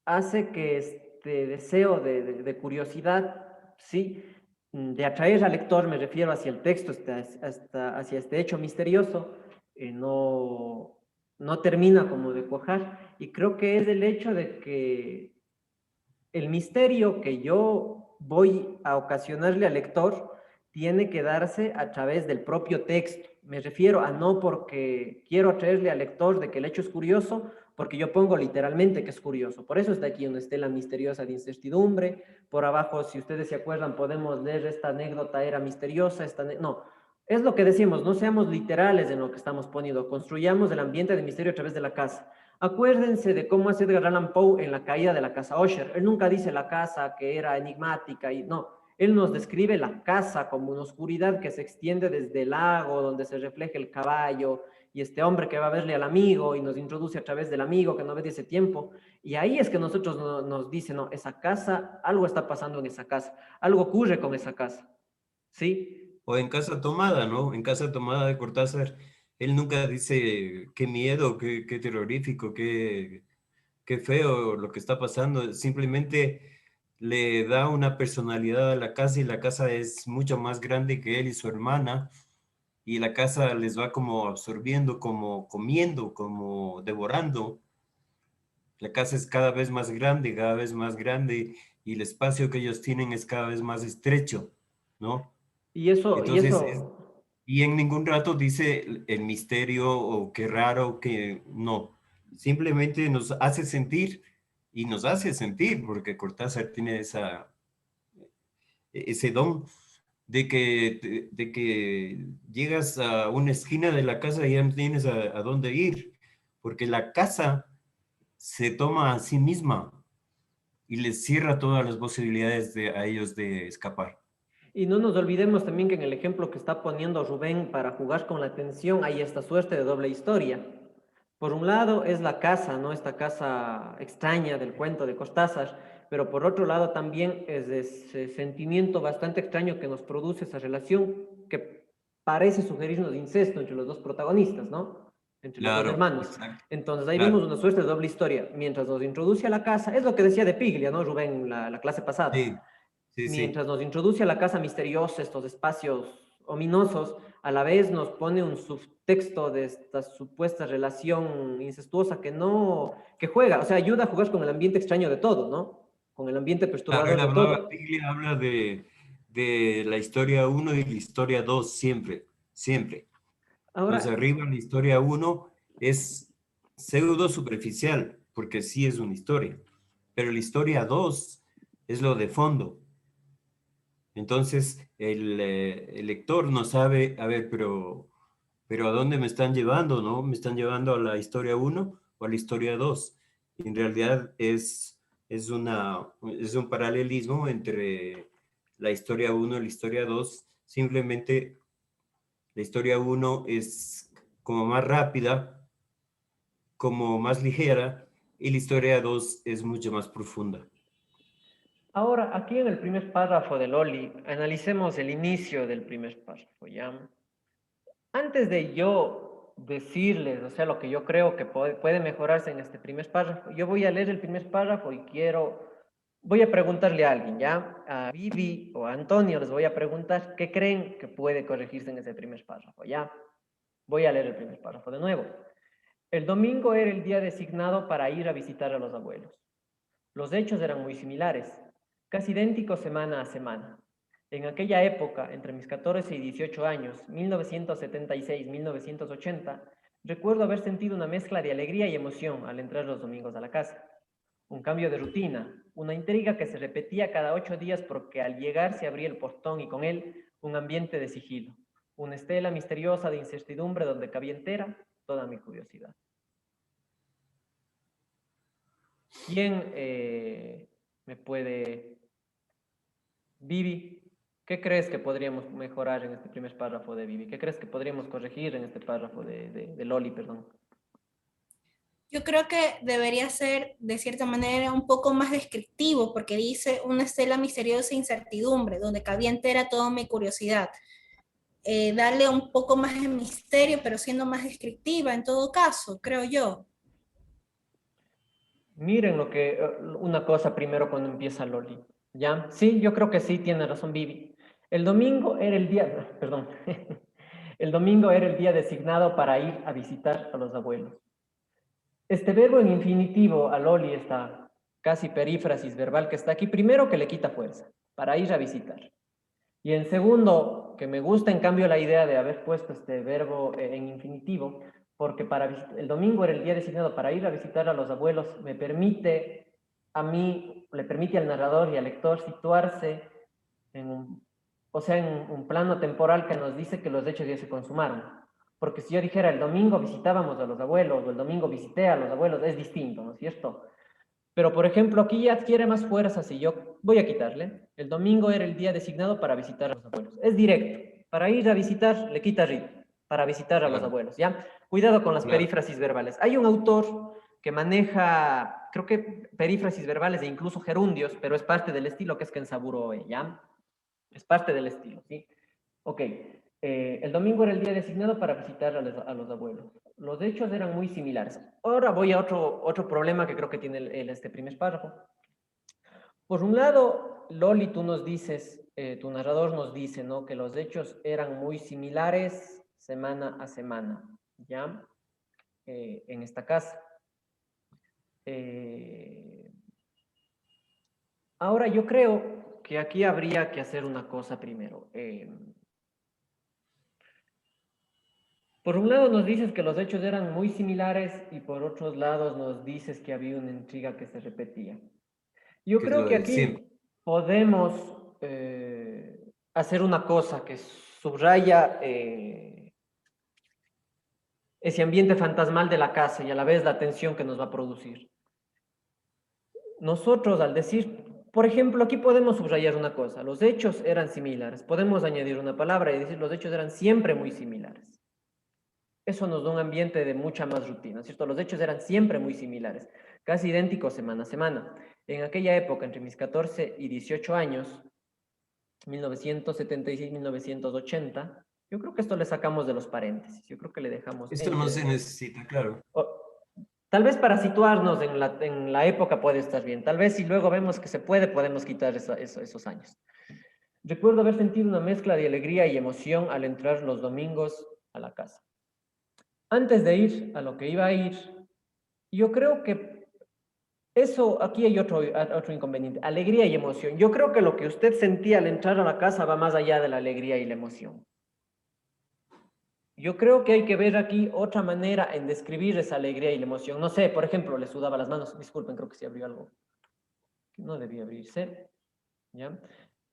hace que este deseo de curiosidad, ¿sí? De atraer al lector, me refiero hacia el texto, hacia este hecho misterioso, no termina como de cuajar. Y creo que es el hecho de que el misterio que yo voy a ocasionarle al lector tiene que darse a través del propio texto. Me refiero a no porque quiero atraerle al lector de que el hecho es curioso, porque yo pongo literalmente que es curioso. Por eso está aquí una estela misteriosa de incertidumbre. Por abajo, si ustedes se acuerdan, podemos leer esta anécdota era misteriosa. No, es lo que decimos, no seamos literales en lo que estamos poniendo. Construyamos el ambiente de misterio a través de la casa. Acuérdense de cómo hace Edgar Allan Poe en La caída de la casa Usher. Él nunca dice la casa que era enigmática y no. Él nos describe la casa como una oscuridad que se extiende desde el lago donde se refleja el caballo y este hombre que va a verle al amigo y nos introduce a través del amigo que no ve de ese tiempo. Y ahí es que nosotros nos dicen, no, esa casa, algo está pasando en esa casa, algo ocurre con esa casa. ¿Sí? O en Casa Tomada, ¿no? En Casa Tomada de Cortázar, él nunca dice qué miedo, qué terrorífico, qué feo lo que está pasando. Simplemente le da una personalidad a la casa y la casa es mucho más grande que él y su hermana. Y la casa les va como absorbiendo, como comiendo, como devorando. La casa es cada vez más grande y el espacio que ellos tienen es cada vez más estrecho, ¿no? Y eso, y Entonces, eso, y en ningún rato dice el misterio o qué raro, que no. Simplemente nos hace sentir y nos hace sentir, porque Cortázar tiene ese don de que llegas a una esquina de la casa y ya no tienes a dónde ir, porque la casa se toma a sí misma y les cierra todas las posibilidades a ellos de escapar. y no nos olvidemos también que en el ejemplo que está poniendo Rubén para jugar con la atención hay esta suerte de doble historia. Por un lado es la casa, ¿no? Esta casa extraña del cuento de Cortázar, pero por otro lado también es ese sentimiento bastante extraño que nos produce esa relación que parece sugerirnos incesto entre los 2 protagonistas, ¿no? Entre los 2 Claro, hermanos. exacto, Entonces ahí vemos claro. una suerte de doble historia. Mientras nos introduce a la casa, es lo que decía de Piglia, ¿no, Rubén, la clase pasada? Sí, sí, sí. Mientras nos introduce a la casa misteriosa, estos espacios ominosos, a la vez nos pone un subtexto de esta supuesta relación incestuosa que juega, o sea, ayuda a jugar con el ambiente extraño de todo, ¿no? Con el ambiente Claro, él perturbador de hablaba, todo. Piglia habla de la historia uno y la historia 2 siempre, siempre. Entonces, Ahora, arriba la historia uno es pseudo superficial, porque sí es una historia, pero la historia 2 es lo de fondo. Entonces, el lector no sabe, a ver, pero ¿a dónde me están llevando, no? ¿Me están llevando a la historia 1 o a la historia 2? En realidad es un paralelismo entre la historia 1 y la historia 2. Simplemente la historia 1 es como más rápida, como más ligera, y la historia 2 es mucho más profunda. Ahora, aquí en el primer párrafo de Loli, analicemos el inicio del primer párrafo, ¿ya? Antes de yo decirles, o sea, lo que yo creo que puede mejorarse en este primer párrafo, yo voy a leer el primer párrafo y voy a preguntarle a alguien, ¿ya? A Vivi o a Antonio les voy a preguntar qué creen que puede corregirse en ese primer párrafo, ¿ya? Voy a leer el primer párrafo de nuevo. El domingo era el día designado para ir a visitar a los abuelos. Los hechos eran muy similares, casi idénticos semana a semana. En aquella época, entre mis 14 y 18 años, 1976-1980, recuerdo haber sentido una mezcla de alegría y emoción al entrar los domingos a la casa. Un cambio de rutina, una intriga que se repetía cada 8 días porque al llegar se abría el portón y con él un ambiente de sigilo, una estela misteriosa de incertidumbre donde cabía entera toda mi curiosidad. ¿Quién me puede... Vivi, ¿qué crees que podríamos mejorar en este primer párrafo de Vivi? ¿Qué crees que podríamos corregir en este párrafo de Loli, perdón? Yo creo que debería ser, de cierta manera, un poco más descriptivo, porque dice una estela misteriosa e incertidumbre, donde cabía entera toda mi curiosidad. Darle un poco más de misterio, pero siendo más descriptiva en todo caso, creo yo. Miren una cosa primero cuando empieza Loli, ¿ya? Sí, yo creo que sí, tiene razón Vivi. El domingo era el día, perdón, el domingo era el día designado para ir a visitar a los abuelos. Este verbo en infinitivo a Loli, esta casi perífrasis verbal que está aquí, primero que le quita fuerza, para ir a visitar. Y en segundo, que me gusta en cambio la idea de haber puesto este verbo en infinitivo, porque el domingo era el día designado para ir a visitar a los abuelos, me permite a mí, le permite al narrador y al lector situarse en un plano temporal que nos dice que los hechos ya se consumaron. Porque si yo dijera el domingo visitábamos a los abuelos o el domingo visité a los abuelos, es distinto, ¿no es cierto? Pero, por ejemplo, aquí ya adquiere más fuerza si yo voy a quitarle. El domingo era el día designado para visitar a los abuelos. Es directo. Para ir a visitar, le quita ritmo. Para visitar a los abuelos, ¿ya? Cuidado con las perífrasis verbales. Hay un autor que maneja, creo que perífrasis verbales e incluso gerundios, pero es parte del estilo que es Kensaburo, ¿ya? Es parte del estilo, ¿sí? Ok. El domingo era el día designado para visitar a los abuelos. Los hechos eran muy similares. Ahora voy a otro problema que creo que tiene este primer párrafo. Por un lado, Loli, tú nos dices, tu narrador nos dice, ¿no? Que los hechos eran muy similares semana a semana, ¿ya? En esta casa. Ahora yo creo que aquí habría que hacer una cosa primero. Por un lado nos dices que los hechos eran muy similares y por otros lados nos dices que había una intriga que se repetía. Yo creo que aquí podemos hacer una cosa que subraya ese ambiente fantasmal de la casa y a la vez la tensión que nos va a producir. Nosotros al decir, por ejemplo, aquí podemos subrayar una cosa, los hechos eran similares, podemos añadir una palabra y decir los hechos eran siempre muy similares. Eso nos da un ambiente de mucha más rutina, ¿cierto? Los hechos eran siempre muy similares, casi idénticos semana a semana. En aquella época, entre mis 14 y 18 años, 1976-1980, yo creo que esto le sacamos de los paréntesis, yo creo que le dejamos... Esto no se necesita, claro. Tal vez para situarnos en la época puede estar bien, tal vez si luego vemos que se puede, podemos quitar esos años. Recuerdo haber sentido una mezcla de alegría y emoción al entrar los domingos a la casa. Antes de ir a lo que iba a ir, yo creo que aquí hay otro inconveniente, alegría y emoción. Yo creo que lo que usted sentía al entrar a la casa va más allá de la alegría y la emoción. Yo creo que hay que ver aquí otra manera en describir esa alegría y la emoción. No sé, por ejemplo, le sudaba las manos. Disculpen, creo que sí abrió algo. No debía abrirse. ¿Ya?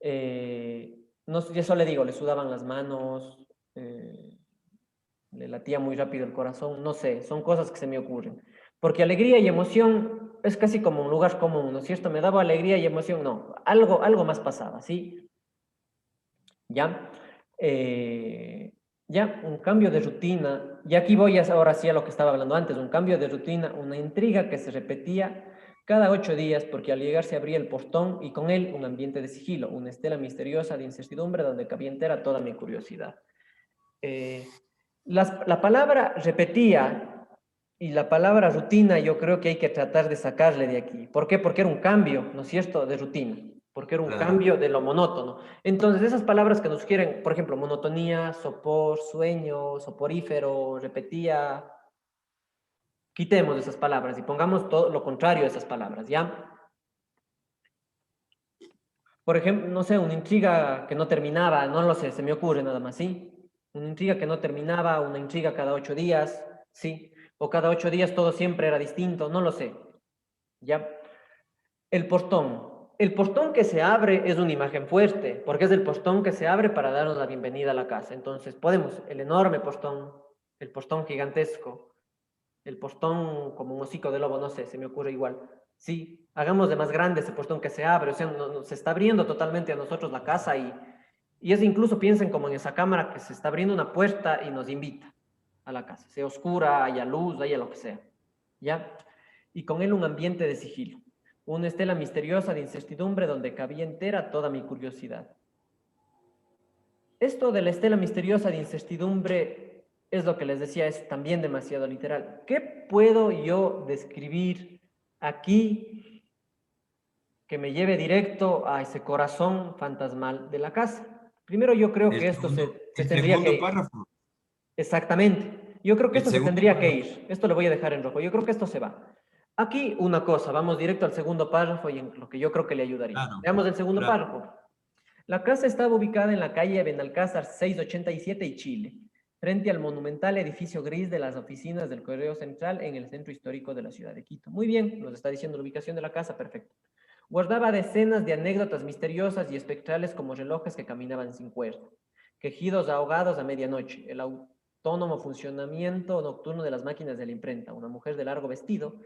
No sé, eso le digo, le sudaban las manos, le latía muy rápido el corazón, no sé, son cosas que se me ocurren. Porque alegría y emoción es casi como un lugar común, ¿no es cierto? Me daba alegría y emoción, no, algo más pasaba, ¿sí? ¿Ya? Ya, un cambio de rutina, y aquí voy ahora sí a lo que estaba hablando antes, un cambio de rutina, una intriga que se repetía cada 8 días, porque al llegar se abría el portón y con él un ambiente de sigilo, una estela misteriosa de incertidumbre donde cabía entera toda mi curiosidad. Eh, la palabra repetía y la palabra rutina yo creo que hay que tratar de sacarle de aquí. ¿Por qué? Porque era un cambio, ¿no es cierto?, de rutina, porque era un Claro. cambio de lo monótono. Entonces esas palabras que nos sugieren, por ejemplo, monotonía, sopor, sueño, soporífero, repetía, quitemos esas palabras y pongamos todo lo contrario a esas palabras, ¿ya? Por ejemplo, no sé, una intriga que no terminaba, no lo sé, se me ocurre nada más, ¿sí? Una intriga que no terminaba, una intriga cada 8 días, ¿sí? O cada 8 días todo siempre era distinto, no lo sé, ¿ya? El portón. El portón que se abre es una imagen fuerte, porque es el portón que se abre para darnos la bienvenida a la casa. Entonces, podemos, el enorme portón, el portón gigantesco, el portón como un hocico de lobo, no sé, se me ocurre igual. Sí, hagamos de más grande ese portón que se abre, o sea, se está abriendo totalmente a nosotros la casa y es incluso piensen como en esa cámara que se está abriendo una puerta y nos invita a la casa, sea oscura, haya luz, haya lo que sea, ¿ya? Y con él un ambiente de sigilo, una estela misteriosa de incertidumbre donde cabía entera toda mi curiosidad. Esto de la estela misteriosa de incertidumbre es lo que les decía, es también demasiado literal. ¿Qué puedo yo describir aquí que me lleve directo a ese corazón fantasmal de la casa? Primero yo creo que esto se El tendría que segundo ir. párrafo. Exactamente. Yo creo que El esto se segundo tendría que párrafo. ir. Esto lo voy a dejar en rojo. Yo creo que esto se va. Aquí una cosa, vamos directo al segundo párrafo y en lo que yo creo que le ayudaría. Claro, Veamos el segundo claro. párrafo. La casa estaba ubicada en la calle Benalcázar 687 y Chile, frente al monumental edificio gris de las oficinas del Correo Central en el centro histórico de la ciudad de Quito. Muy bien, nos está diciendo la ubicación de la casa, perfecto. Guardaba decenas de anécdotas misteriosas y espectrales como relojes que caminaban sin cuerda, quejidos ahogados a medianoche, el autónomo funcionamiento nocturno de las máquinas de la imprenta, una mujer de largo vestido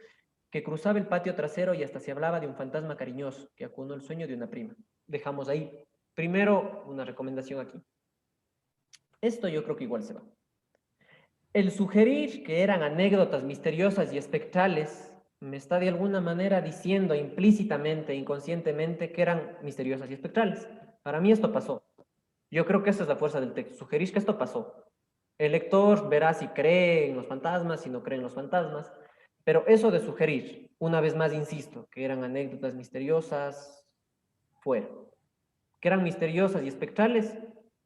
que cruzaba el patio trasero y hasta se hablaba de un fantasma cariñoso que acunó el sueño de una prima. Dejamos ahí. Primero, una recomendación aquí. Esto yo creo que igual se va. El sugerir que eran anécdotas misteriosas y espectrales me está de alguna manera diciendo implícitamente, inconscientemente, que eran misteriosas y espectrales. Para mí esto pasó. Yo creo que esa es la fuerza del texto. Sugerir que esto pasó. El lector verá si cree en los fantasmas, si no cree en los fantasmas. Pero eso de sugerir, una vez más insisto, que eran anécdotas misteriosas, fuera. Que eran misteriosas y espectrales,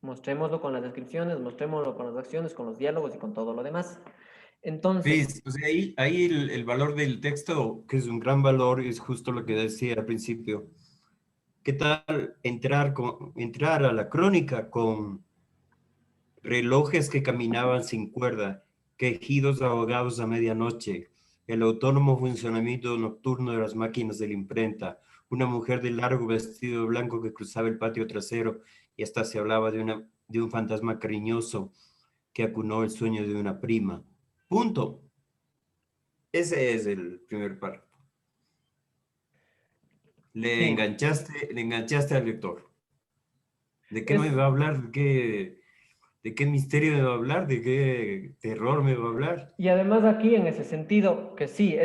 mostrémoslo con las descripciones, mostrémoslo con las acciones, con los diálogos y con todo lo demás. Sí, Entonces, o sea, ahí el valor del texto, que es un gran valor, es justo lo que decía al principio. ¿Qué tal entrar a la crónica con relojes que caminaban sin cuerda, quejidos ahogados a medianoche, el autónomo funcionamiento nocturno de las máquinas de la imprenta, una mujer de largo vestido blanco que cruzaba el patio trasero y hasta se hablaba de un fantasma cariñoso que acunó el sueño de una prima? Punto. Ese es el primer párrafo. sí, Le enganchaste al lector. ¿De qué es, me va a hablar? ¿De qué misterio me va a hablar? ¿De qué terror me va a hablar? y además aquí en ese sentido, que sí,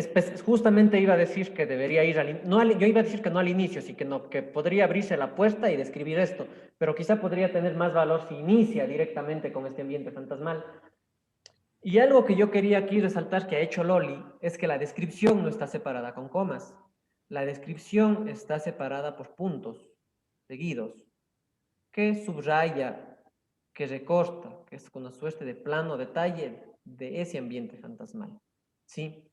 justamente iba a decir que debería ir no yo iba a decir que no al inicio, sí que no, que podría abrirse la puerta y describir esto, pero quizá podría tener más valor si inicia directamente con este ambiente fantasmal. Y algo que yo quería aquí resaltar que ha hecho Loli es que la descripción no está separada con comas. La descripción está separada por puntos seguidos, que subraya, que recorta, que es con una suerte de plano detalle de ese ambiente fantasmal. ¿Sí?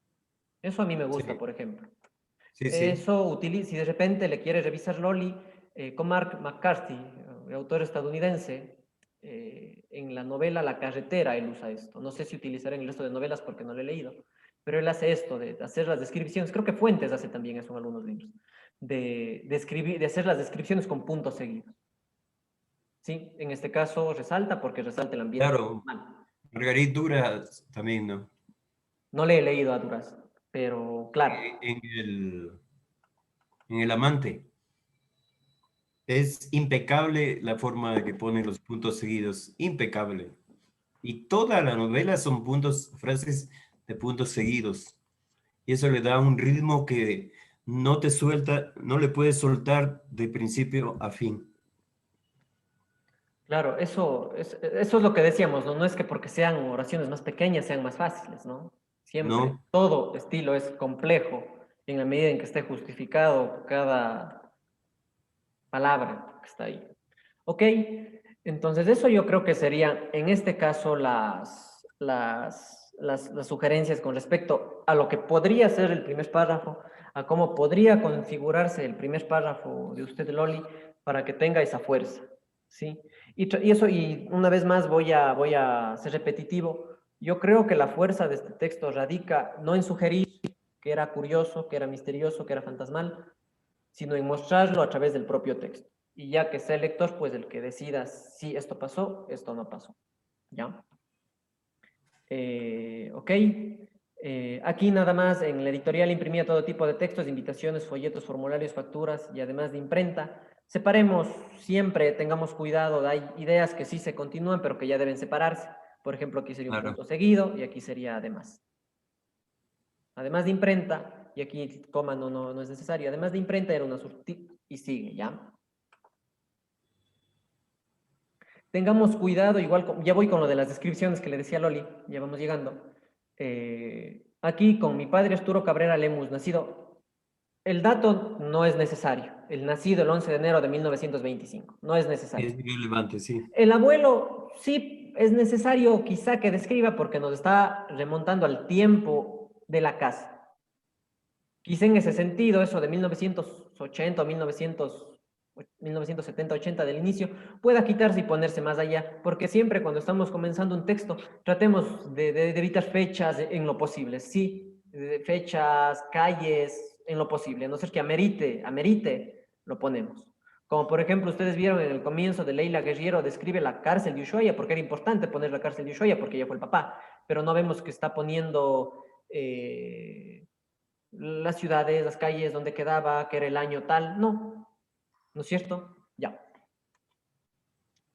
Eso a mí me Sí, gusta, por ejemplo. sí, sí. Eso utiliza, si de repente le quiere revisar Loli, con Mark McCarthy, autor estadounidense, en la novela La carretera él usa esto. No sé si utilizará en el resto de novelas porque no lo he leído, pero él hace esto de hacer las descripciones. Creo que Fuentes hace también eso en algunos libros. de hacer las descripciones con puntos seguidos. Sí, en este caso resalta porque resalta el ambiente. Claro, Margarit Duras también, ¿no? No le he leído a Duras, pero claro. En el amante. Es impecable la forma de que ponen los puntos seguidos, impecable. Y toda la novela son frases de puntos seguidos. Y eso le da un ritmo que no te suelta, no le puedes soltar de principio a fin. Claro, eso es lo que decíamos, ¿no? No es que porque sean oraciones más pequeñas sean más fáciles, ¿no? Siempre, ¿No? todo estilo es complejo en la medida en que esté justificado cada palabra que está ahí. Ok, entonces eso yo creo que serían, en este caso, las sugerencias con respecto a lo que podría ser el primer párrafo, a cómo podría configurarse el primer párrafo de usted, Loli, para que tenga esa fuerza, ¿sí? Y eso, y una vez más voy a ser repetitivo, yo creo que la fuerza de este texto radica no en sugerir que era curioso, que era misterioso, que era fantasmal, sino en mostrarlo a través del propio texto. Y ya que sea el lector, pues el que decida si esto pasó, esto no pasó. ¿Ya? Ok. Aquí nada más en la editorial imprimía todo tipo de textos, invitaciones, folletos, formularios, facturas y además de imprenta. Separemos siempre, tengamos cuidado, hay ideas que sí se continúan, pero que ya deben separarse. Por ejemplo, aquí sería un Claro. punto seguido y aquí sería además. Además de imprenta, y aquí coma no es necesario, además de imprenta era una y sigue, ¿ya? Tengamos cuidado, igual, ya voy con lo de las descripciones que le decía Loli, ya vamos llegando. Aquí con mi padre Arturo Cabrera Lemus, nacido, el dato no es necesario, el nacido el 11 de enero de 1925, no es necesario. Es irrelevante, sí. El abuelo sí es necesario quizá que describa porque nos está remontando al tiempo de la casa. Quizá en ese sentido, eso de 1980 o 1970, 80 del inicio, pueda quitarse y ponerse más allá, porque siempre cuando estamos comenzando un texto, tratemos de evitar fechas en lo posible, sí, fechas, calles, en lo posible, a no ser que amerite, lo ponemos. Como por ejemplo, ustedes vieron en el comienzo de Leila Guerriero, describe la cárcel de Ushuaia, porque era importante poner la cárcel de Ushuaia, porque ella fue el papá, pero no vemos que está poniendo las ciudades, las calles, donde quedaba, que era el año tal, no, ¿no es cierto? Ya.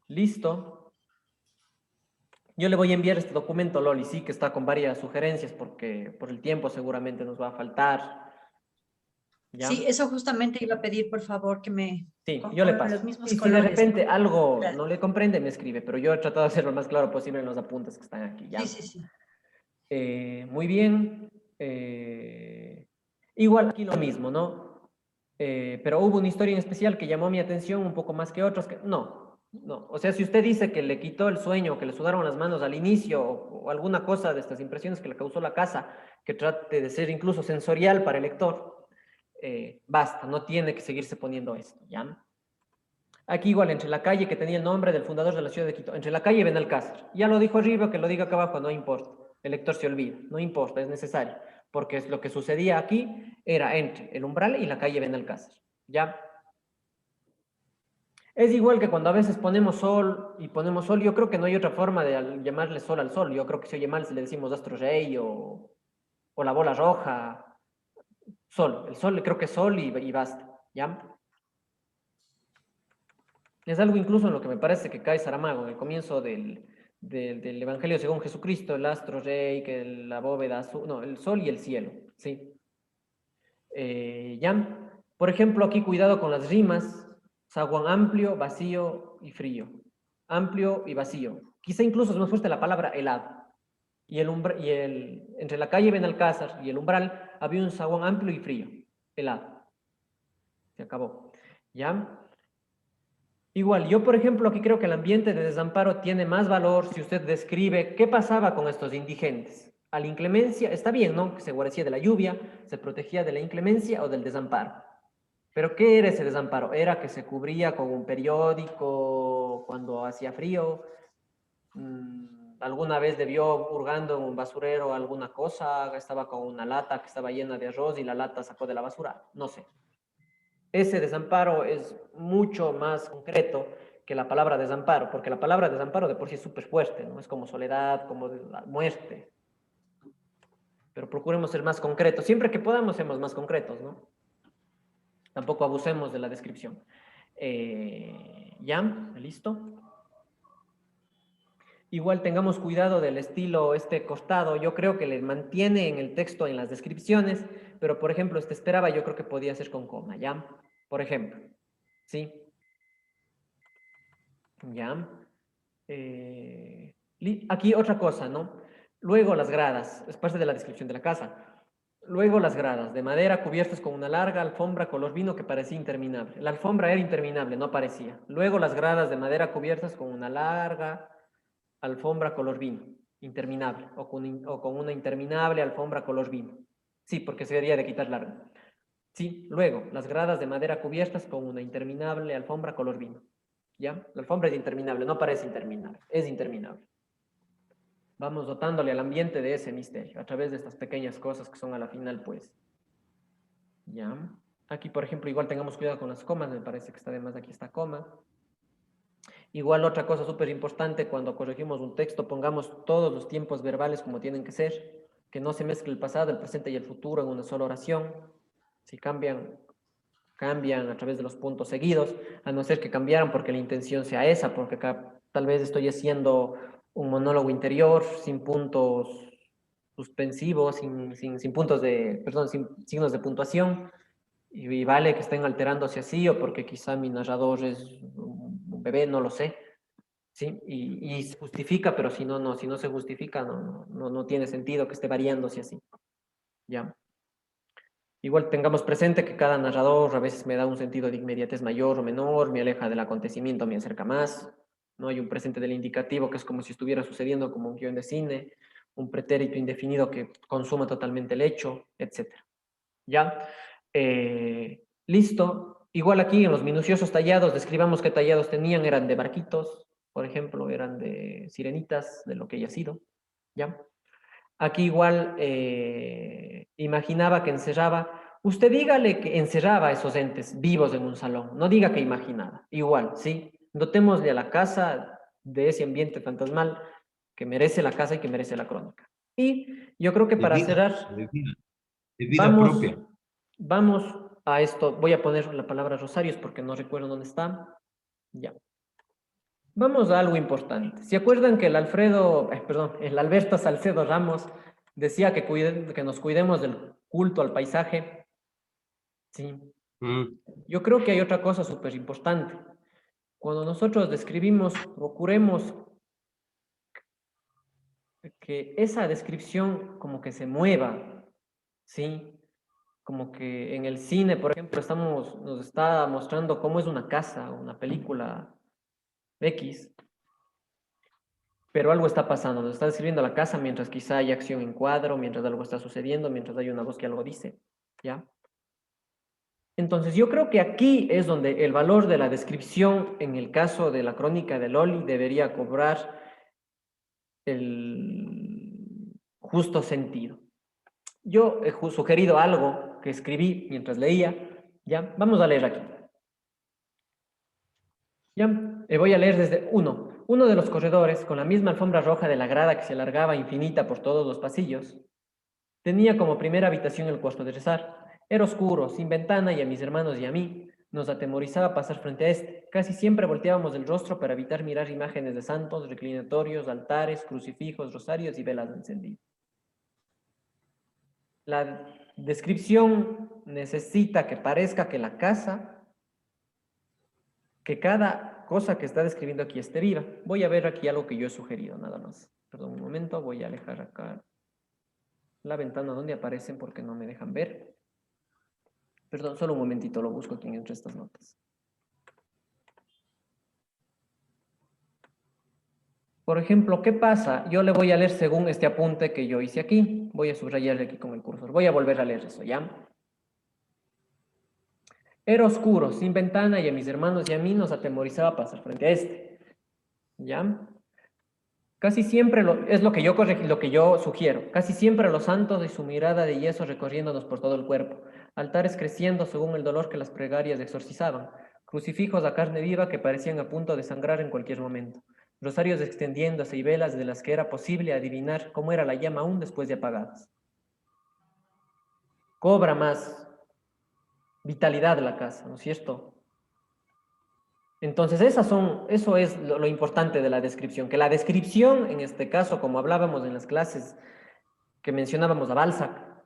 Listo. Yo le voy a enviar este documento, Loli, sí, que está con varias sugerencias, porque por el tiempo seguramente nos va a faltar. ¿Ya? Sí, eso justamente iba a pedir, por favor, que me... Sí, con, yo le con paso. los mismos Y si de colores. repente algo Gracias. no le comprende, me escribe, pero yo he tratado de hacerlo lo más claro posible en los apuntes que están aquí, ¿ya? Sí, sí, sí. Muy bien. Igual aquí lo mismo, ¿no? Pero hubo una historia en especial que llamó mi atención un poco más que otros. No. O sea, si usted dice que le quitó el sueño, que le sudaron las manos al inicio o alguna cosa de estas impresiones que le causó la casa, que trate de ser incluso sensorial para el lector, basta, no tiene que seguirse poniendo esto, ¿ya? Aquí igual, entre la calle que tenía el nombre del fundador de la ciudad de Quito, entre la calle y Benalcázar. Ya lo dijo arriba, que lo diga acá abajo, no importa. El lector se olvida, no importa, es necesario. Porque es lo que sucedía aquí era entre el umbral y la calle Benalcázar. ¿Ya? Es igual que cuando a veces ponemos sol y ponemos sol, yo creo que no hay otra forma de llamarle sol al sol. Yo creo que se oye mal si le decimos astro rey o la bola roja. Sol, el sol creo que es sol y basta. ¿Ya? Es algo incluso en lo que me parece que cae Saramago, en el comienzo del Evangelio según Jesucristo, el astro rey, que la bóveda azul, no, el sol y el cielo, ¿sí? ¿Ya? Por ejemplo, aquí cuidado con las rimas, zaguán amplio, vacío y frío. Amplio y vacío. Quizá incluso es más fuerte la palabra helado. Entre la calle Benalcázar y el umbral había un zaguán amplio y frío, helado. Se acabó. ¿Ya? Igual, yo por ejemplo aquí creo que el ambiente de desamparo tiene más valor si usted describe qué pasaba con estos indigentes. A la inclemencia, está bien, ¿no? Que se guarecía de la lluvia, se protegía de la inclemencia o del desamparo. Pero ¿qué era ese desamparo? Era que se cubría con un periódico cuando hacía frío, alguna vez debió hurgando en un basurero alguna cosa, estaba con una lata que estaba llena de arroz y la lata sacó de la basura, no sé. ese desamparo es mucho más concreto que la palabra desamparo, porque la palabra desamparo de por sí es súper fuerte, ¿no? Es como soledad, como la muerte. Pero procuremos ser más concretos. Siempre que podamos, seamos más concretos, ¿no? Tampoco abusemos de la descripción. ¿Ya? ¿Listo? Igual tengamos cuidado del estilo este cortado. Yo creo que le mantiene en el texto, en las descripciones, pero por ejemplo, este esperaba, yo creo que podía ser con coma, ¿ya? Por ejemplo, ¿sí? ¿Ya? Aquí otra cosa, ¿no? Luego las gradas, es parte de la descripción de la casa. Luego las gradas, de madera cubiertas con una larga alfombra color vino que parecía interminable. La alfombra era interminable, no parecía. Luego las gradas de madera cubiertas con una larga alfombra color vino, interminable, o con una interminable alfombra color vino. Sí, porque se debería de quitar largo. Sí, luego, las gradas de madera cubiertas con una interminable alfombra color vino. ¿Ya? La alfombra es interminable, no parece interminable, es interminable. Vamos dotándole al ambiente de ese misterio a través de estas pequeñas cosas que son a la final, pues. ¿Ya? Aquí, por ejemplo, igual tengamos cuidado con las comas, me parece que está de más aquí esta coma. Igual otra cosa súper importante, cuando corregimos un texto, pongamos todos los tiempos verbales como tienen que ser, que no se mezcle el pasado, el presente y el futuro en una sola oración. Si cambian, cambian a través de los puntos seguidos, a no ser que cambiaran porque la intención sea esa, porque acá tal vez estoy haciendo un monólogo interior sin puntos suspensivos, sin puntos de, perdón, sin signos de puntuación, y vale que estén alterándose así, o porque quizá mi narrador es un bebé, no lo sé, ¿sí? Y se justifica, pero si no, si no se justifica, no tiene sentido que esté variándose así, ¿ya? Igual tengamos presente que cada narrador a veces me da un sentido de inmediatez mayor o menor, me aleja del acontecimiento, me acerca más. No hay un presente del indicativo que es como si estuviera sucediendo como un guión de cine, un pretérito indefinido que consuma totalmente el hecho, etc. ¿Ya? Listo. Igual aquí en los minuciosos tallados, describamos qué tallados tenían, eran de barquitos, por ejemplo, eran de sirenitas, de lo que haya sido. ¿Ya? Aquí igual imaginaba que encerraba. Usted dígale que encerraba a esos entes vivos en un salón. No diga que imaginaba. Igual, ¿sí? Dotémosle a la casa de ese ambiente fantasmal que merece la casa y que merece la crónica. Y yo creo que De para vida, cerrar, de vida vamos, propia. vamos a esto. Voy a poner la palabra Rosarios porque no recuerdo dónde está. Ya. Vamos a algo importante. ¿Se acuerdan que el el Alberto Salcedo Ramos decía que nos cuidemos del culto al paisaje? Sí. Mm, Yo creo que hay otra cosa súper importante. Cuando nosotros describimos, procuremos que esa descripción como que se mueva, ¿sí? Como que en el cine, por ejemplo, nos está mostrando cómo es una casa, una película X, pero algo está pasando, nos está describiendo la casa mientras quizá hay acción en cuadro, mientras algo está sucediendo, mientras hay una voz que algo dice, ¿ya? Entonces yo creo que aquí es donde el valor de la descripción, en el caso de la crónica de Loli, debería cobrar el justo sentido. Yo he sugerido algo que escribí mientras leía, ¿ya? Vamos a leer aquí. ¿Ya? Voy a leer desde uno. Uno de los corredores, con la misma alfombra roja de la grada que se alargaba infinita por todos los pasillos, tenía como primera habitación el cuarto de rezar. Era oscuro, sin ventana, y a mis hermanos y a mí nos atemorizaba pasar frente a este. Casi siempre volteábamos el rostro para evitar mirar imágenes de santos, reclinatorios, altares, crucifijos, rosarios y velas encendidas. La descripción necesita que parezca que la casa, que cada cosa que está describiendo aquí esté viva. Voy a ver aquí algo que yo he sugerido, nada más. Perdón un momento, voy a alejar acá la ventana donde aparecen porque no me dejan ver. Perdón, solo un momentito, lo busco aquí entre estas notas. Por ejemplo, ¿qué pasa? Yo le voy a leer según este apunte que yo hice aquí. Voy a subrayarle aquí con el cursor. Voy a volver a leer eso, ¿ya? Era oscuro, sin ventana, y a mis hermanos y a mí nos atemorizaba pasar frente a este. ¿Ya? Casi siempre es lo que yo corregí, lo que yo sugiero. Casi siempre los santos y su mirada de yeso recorriéndonos por todo el cuerpo. Altares creciendo según el dolor que las plegarias exorcizaban. Crucifijos a carne viva que parecían a punto de sangrar en cualquier momento. Rosarios extendiéndose y velas de las que era posible adivinar cómo era la llama aún después de apagadas. Cobra más vitalidad la casa, ¿no es cierto? Entonces, eso es lo importante de la descripción, que la descripción, en este caso, como hablábamos en las clases que mencionábamos a Balzac,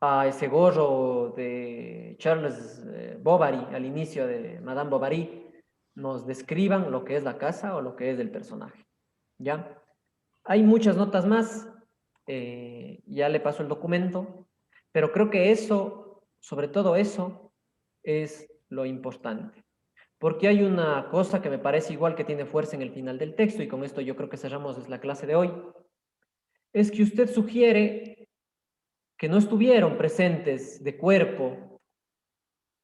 a ese gorro de Charles Bovary, al inicio de Madame Bovary, nos describan lo que es la casa o lo que es el personaje, ¿ya? Hay muchas notas más, ya le paso el documento, pero creo que eso, sobre todo eso, es lo importante. Porque hay una cosa que me parece igual que tiene fuerza en el final del texto, y con esto yo creo que cerramos la clase de hoy, es que usted sugiere que no estuvieron presentes de cuerpo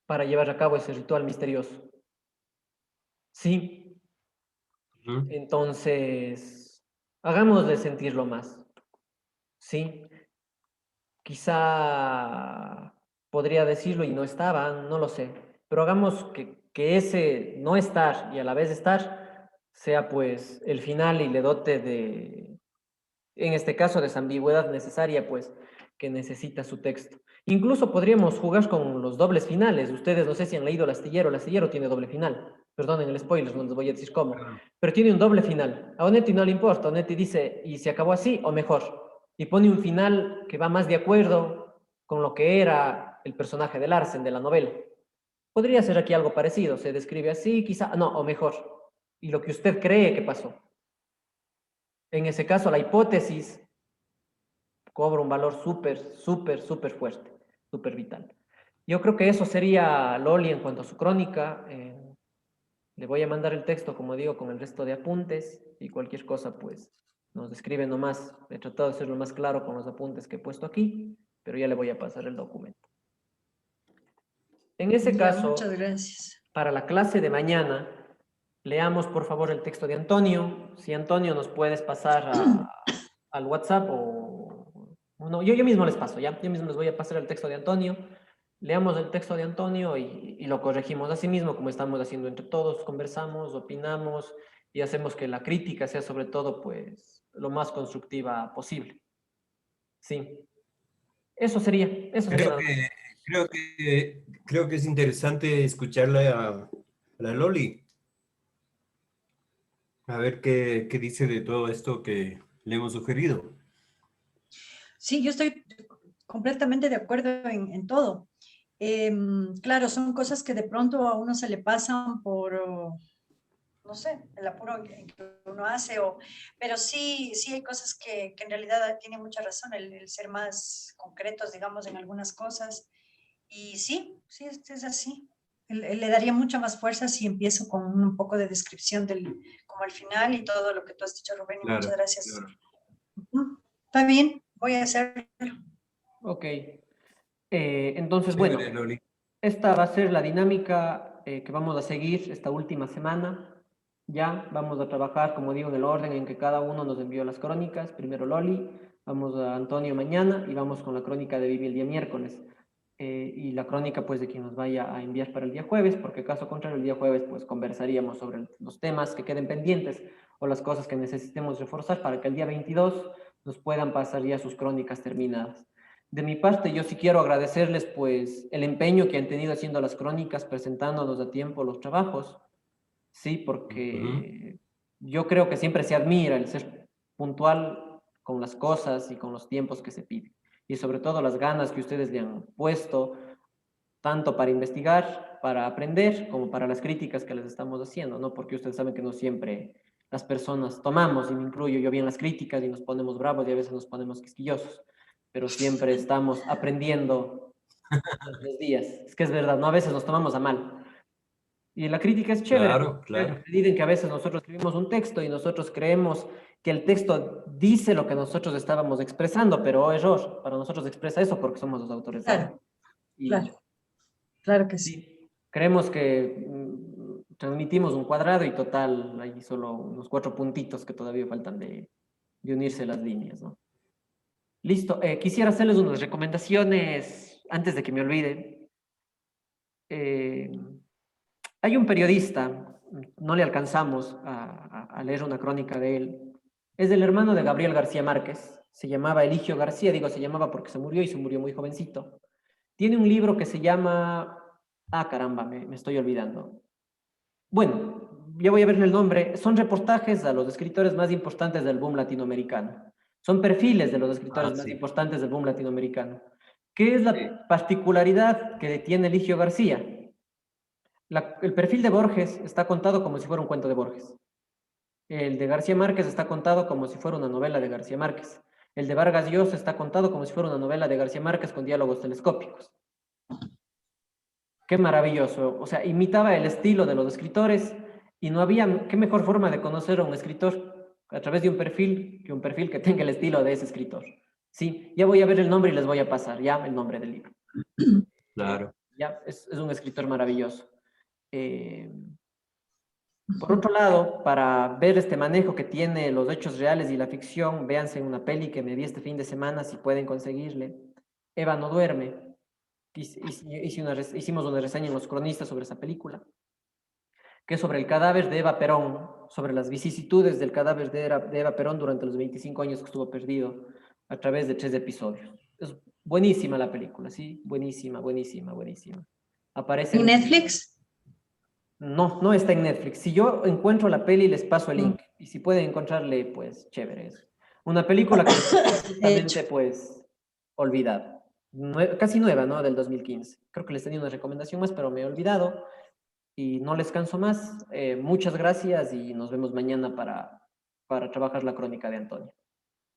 para llevar a cabo ese ritual misterioso. Sí, Ujú. entonces, hagamos de sentirlo más. Sí, quizá podría decirlo y no estaba, no lo sé, pero hagamos que ese no estar y a la vez estar sea pues el final y le dote de, en este caso, de esa ambigüedad necesaria pues que necesita su texto. Incluso podríamos jugar con los dobles finales. Ustedes no sé si han leído El Astillero tiene doble final. Perdonen el spoiler, no les voy a decir cómo, pero tiene un doble final. A Onetti no le importa, Onetti dice, y se acabó así o mejor, y pone un final que va más de acuerdo con lo que era el personaje de Larsen de la novela. Podría ser aquí algo parecido, se describe así, quizá, no, o mejor, y lo que usted cree que pasó. En ese caso, la hipótesis cobra un valor súper fuerte, súper vital. Yo creo que eso sería Loli en cuanto a su crónica. Le voy a mandar el texto, como digo, con el resto de apuntes y cualquier cosa, pues nos escribe nomás. He tratado de ser lo más claro con los apuntes que he puesto aquí, pero ya le voy a pasar el documento. En ese Ya, muchas caso, gracias. para la clase de mañana, leamos por favor el texto de Antonio. Si Antonio nos puedes pasar al WhatsApp o no, yo mismo les paso, ¿ya? Yo mismo les voy a pasar el texto de Antonio. Leamos el texto de Antonio y lo corregimos así mismo, como estamos haciendo entre todos, conversamos, opinamos y hacemos que la crítica sea sobre todo, pues, lo más constructiva posible. Sí, eso sería Creo nada más. que, creo que es interesante escucharle a la Loli, a ver qué dice de todo esto que le hemos sugerido. Sí, yo estoy completamente de acuerdo en todo. Claro, son cosas que de pronto a uno se le pasan por, no sé, el apuro que uno hace, pero sí, sí hay cosas que en realidad tienen mucha razón, el ser más concretos, digamos, en algunas cosas. Y sí, sí, es así. Le daría mucha más fuerza si empiezo con un poco de descripción como el final y todo lo que tú has dicho, Rubén, y muchas Claro, gracias. claro. Está bien, voy a hacerlo. Ok. Entonces, bueno, Chévere, Loli. esta va a ser la dinámica que vamos a seguir esta última semana. Ya vamos a trabajar, como digo, en el orden en que cada uno nos envió las crónicas. Primero Loli, vamos a Antonio mañana y vamos con la crónica de Vivi el día miércoles. Y la crónica, pues, de quien nos vaya a enviar para el día jueves, porque caso contrario, el día jueves, pues, conversaríamos sobre los temas que queden pendientes o las cosas que necesitemos reforzar para que el día 22 nos puedan pasar ya sus crónicas terminadas. De mi parte, yo sí quiero agradecerles pues el empeño que han tenido haciendo las crónicas, presentándonos a tiempo los trabajos, sí, Ujú. porque yo creo que siempre se admira el ser puntual con las cosas y con los tiempos que se piden. Y sobre todo las ganas que ustedes le han puesto, tanto para investigar, para aprender, como para las críticas que les estamos haciendo, ¿no? Porque ustedes saben que no siempre las personas tomamos, y me incluyo yo bien las críticas y nos ponemos bravos y a veces nos ponemos quisquillosos, pero siempre estamos aprendiendo todos los días. Es que es verdad, ¿no? A veces nos tomamos a mal. Y la crítica es chévere, Claro, en claro. la medida en que a veces nosotros escribimos un texto y nosotros creemos que el texto dice lo que nosotros estábamos expresando, pero oh, error, para nosotros expresa eso porque somos los autores de algo. Claro, Y claro, claro que sí. sí, creemos que transmitimos un cuadrado y total, hay solo unos 4 puntitos que todavía faltan de unirse las líneas, ¿no? Listo. Quisiera hacerles unas recomendaciones antes de que me olvide. Hay un periodista, no le alcanzamos a leer una crónica de él. Es el hermano de Gabriel García Márquez. Se llamaba Eligio García, digo se llamaba porque se murió y se murió muy jovencito. Tiene un libro que se llama... Ah, caramba, me estoy olvidando. Bueno, ya voy a ver el nombre. Son reportajes a los escritores más importantes del boom latinoamericano. Son perfiles de los escritores más sí. importantes del boom latinoamericano. ¿Qué es la Sí. particularidad que tiene Eligio García? El perfil de Borges está contado como si fuera un cuento de Borges. El de García Márquez está contado como si fuera una novela de García Márquez. El de Vargas Llosa está contado como si fuera una novela de García Márquez con diálogos telescópicos. Qué maravilloso. O sea, imitaba el estilo de los escritores y no había qué mejor forma de conocer a un escritor a través de un perfil que tenga el estilo de ese escritor. Sí, ya voy a ver el nombre y les voy a pasar ya el nombre del libro. Claro. Ya, es un escritor maravilloso. Por otro lado, para ver este manejo que tiene los hechos reales y la ficción, véanse una peli que me vi este fin de semana, si pueden conseguirle. Eva no duerme. Hicimos una reseña en Los Cronistas sobre esa película, que es sobre el cadáver de Eva Perón, sobre las vicisitudes del cadáver de Eva Perón durante los 25 años que estuvo perdido a través de 3 episodios. Es buenísima la película, sí, buenísima, buenísima, buenísima. Aparece ¿En Netflix? No, no está en Netflix. Si yo encuentro la peli, les paso el link. Y si pueden encontrarle, pues, chévere. Es una película que justamente, pues, olvidada. Casi nueva, ¿no? Del 2015. Creo que les tenía una recomendación más, pero me he olvidado. Y no les canso más. Muchas gracias y nos vemos mañana para trabajar la crónica de Antonio.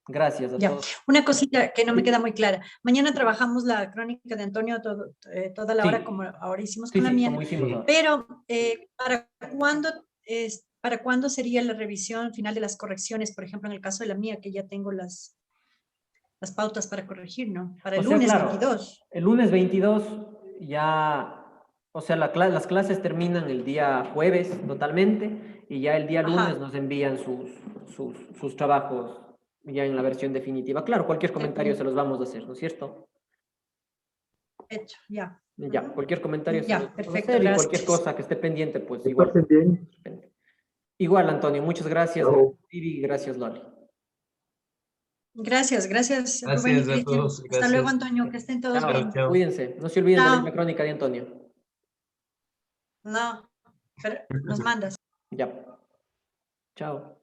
Gracias a Ya, todos. una cosita que no me queda muy clara. Mañana trabajamos la crónica de Antonio toda la Sí. hora, como ahora hicimos Sí, con la sí, mía. como hicimos ahora. Pero, ¿para cuándo sería la revisión final de las correcciones? Por ejemplo, en el caso de la mía, que ya tengo las pautas para corregir, ¿no? Para el O sea, lunes claro, 22. el lunes 22 ya, o sea, las clases terminan el día jueves totalmente y ya el día lunes Ajá. nos envían sus trabajos ya en la versión definitiva. Claro, cualquier comentario se los vamos a hacer, ¿no es cierto? Hecho, ya. Ya, cualquier comentario se los Ya, vamos a perfecto, hacer y cualquier gracias. cosa que esté pendiente, pues Que igual. pasen bien. Igual, Antonio, muchas gracias. Chao. Gracias, Vivi, gracias, Loli. Gracias, Rubén y Gracias a Cristian. todos. Hasta luego, Gracias. Antonio, que estén todos Chao, bien. Chao. cuídense. No se olviden de leer la Chao. crónica de Antonio. No, pero nos mandas. Ya. Chao.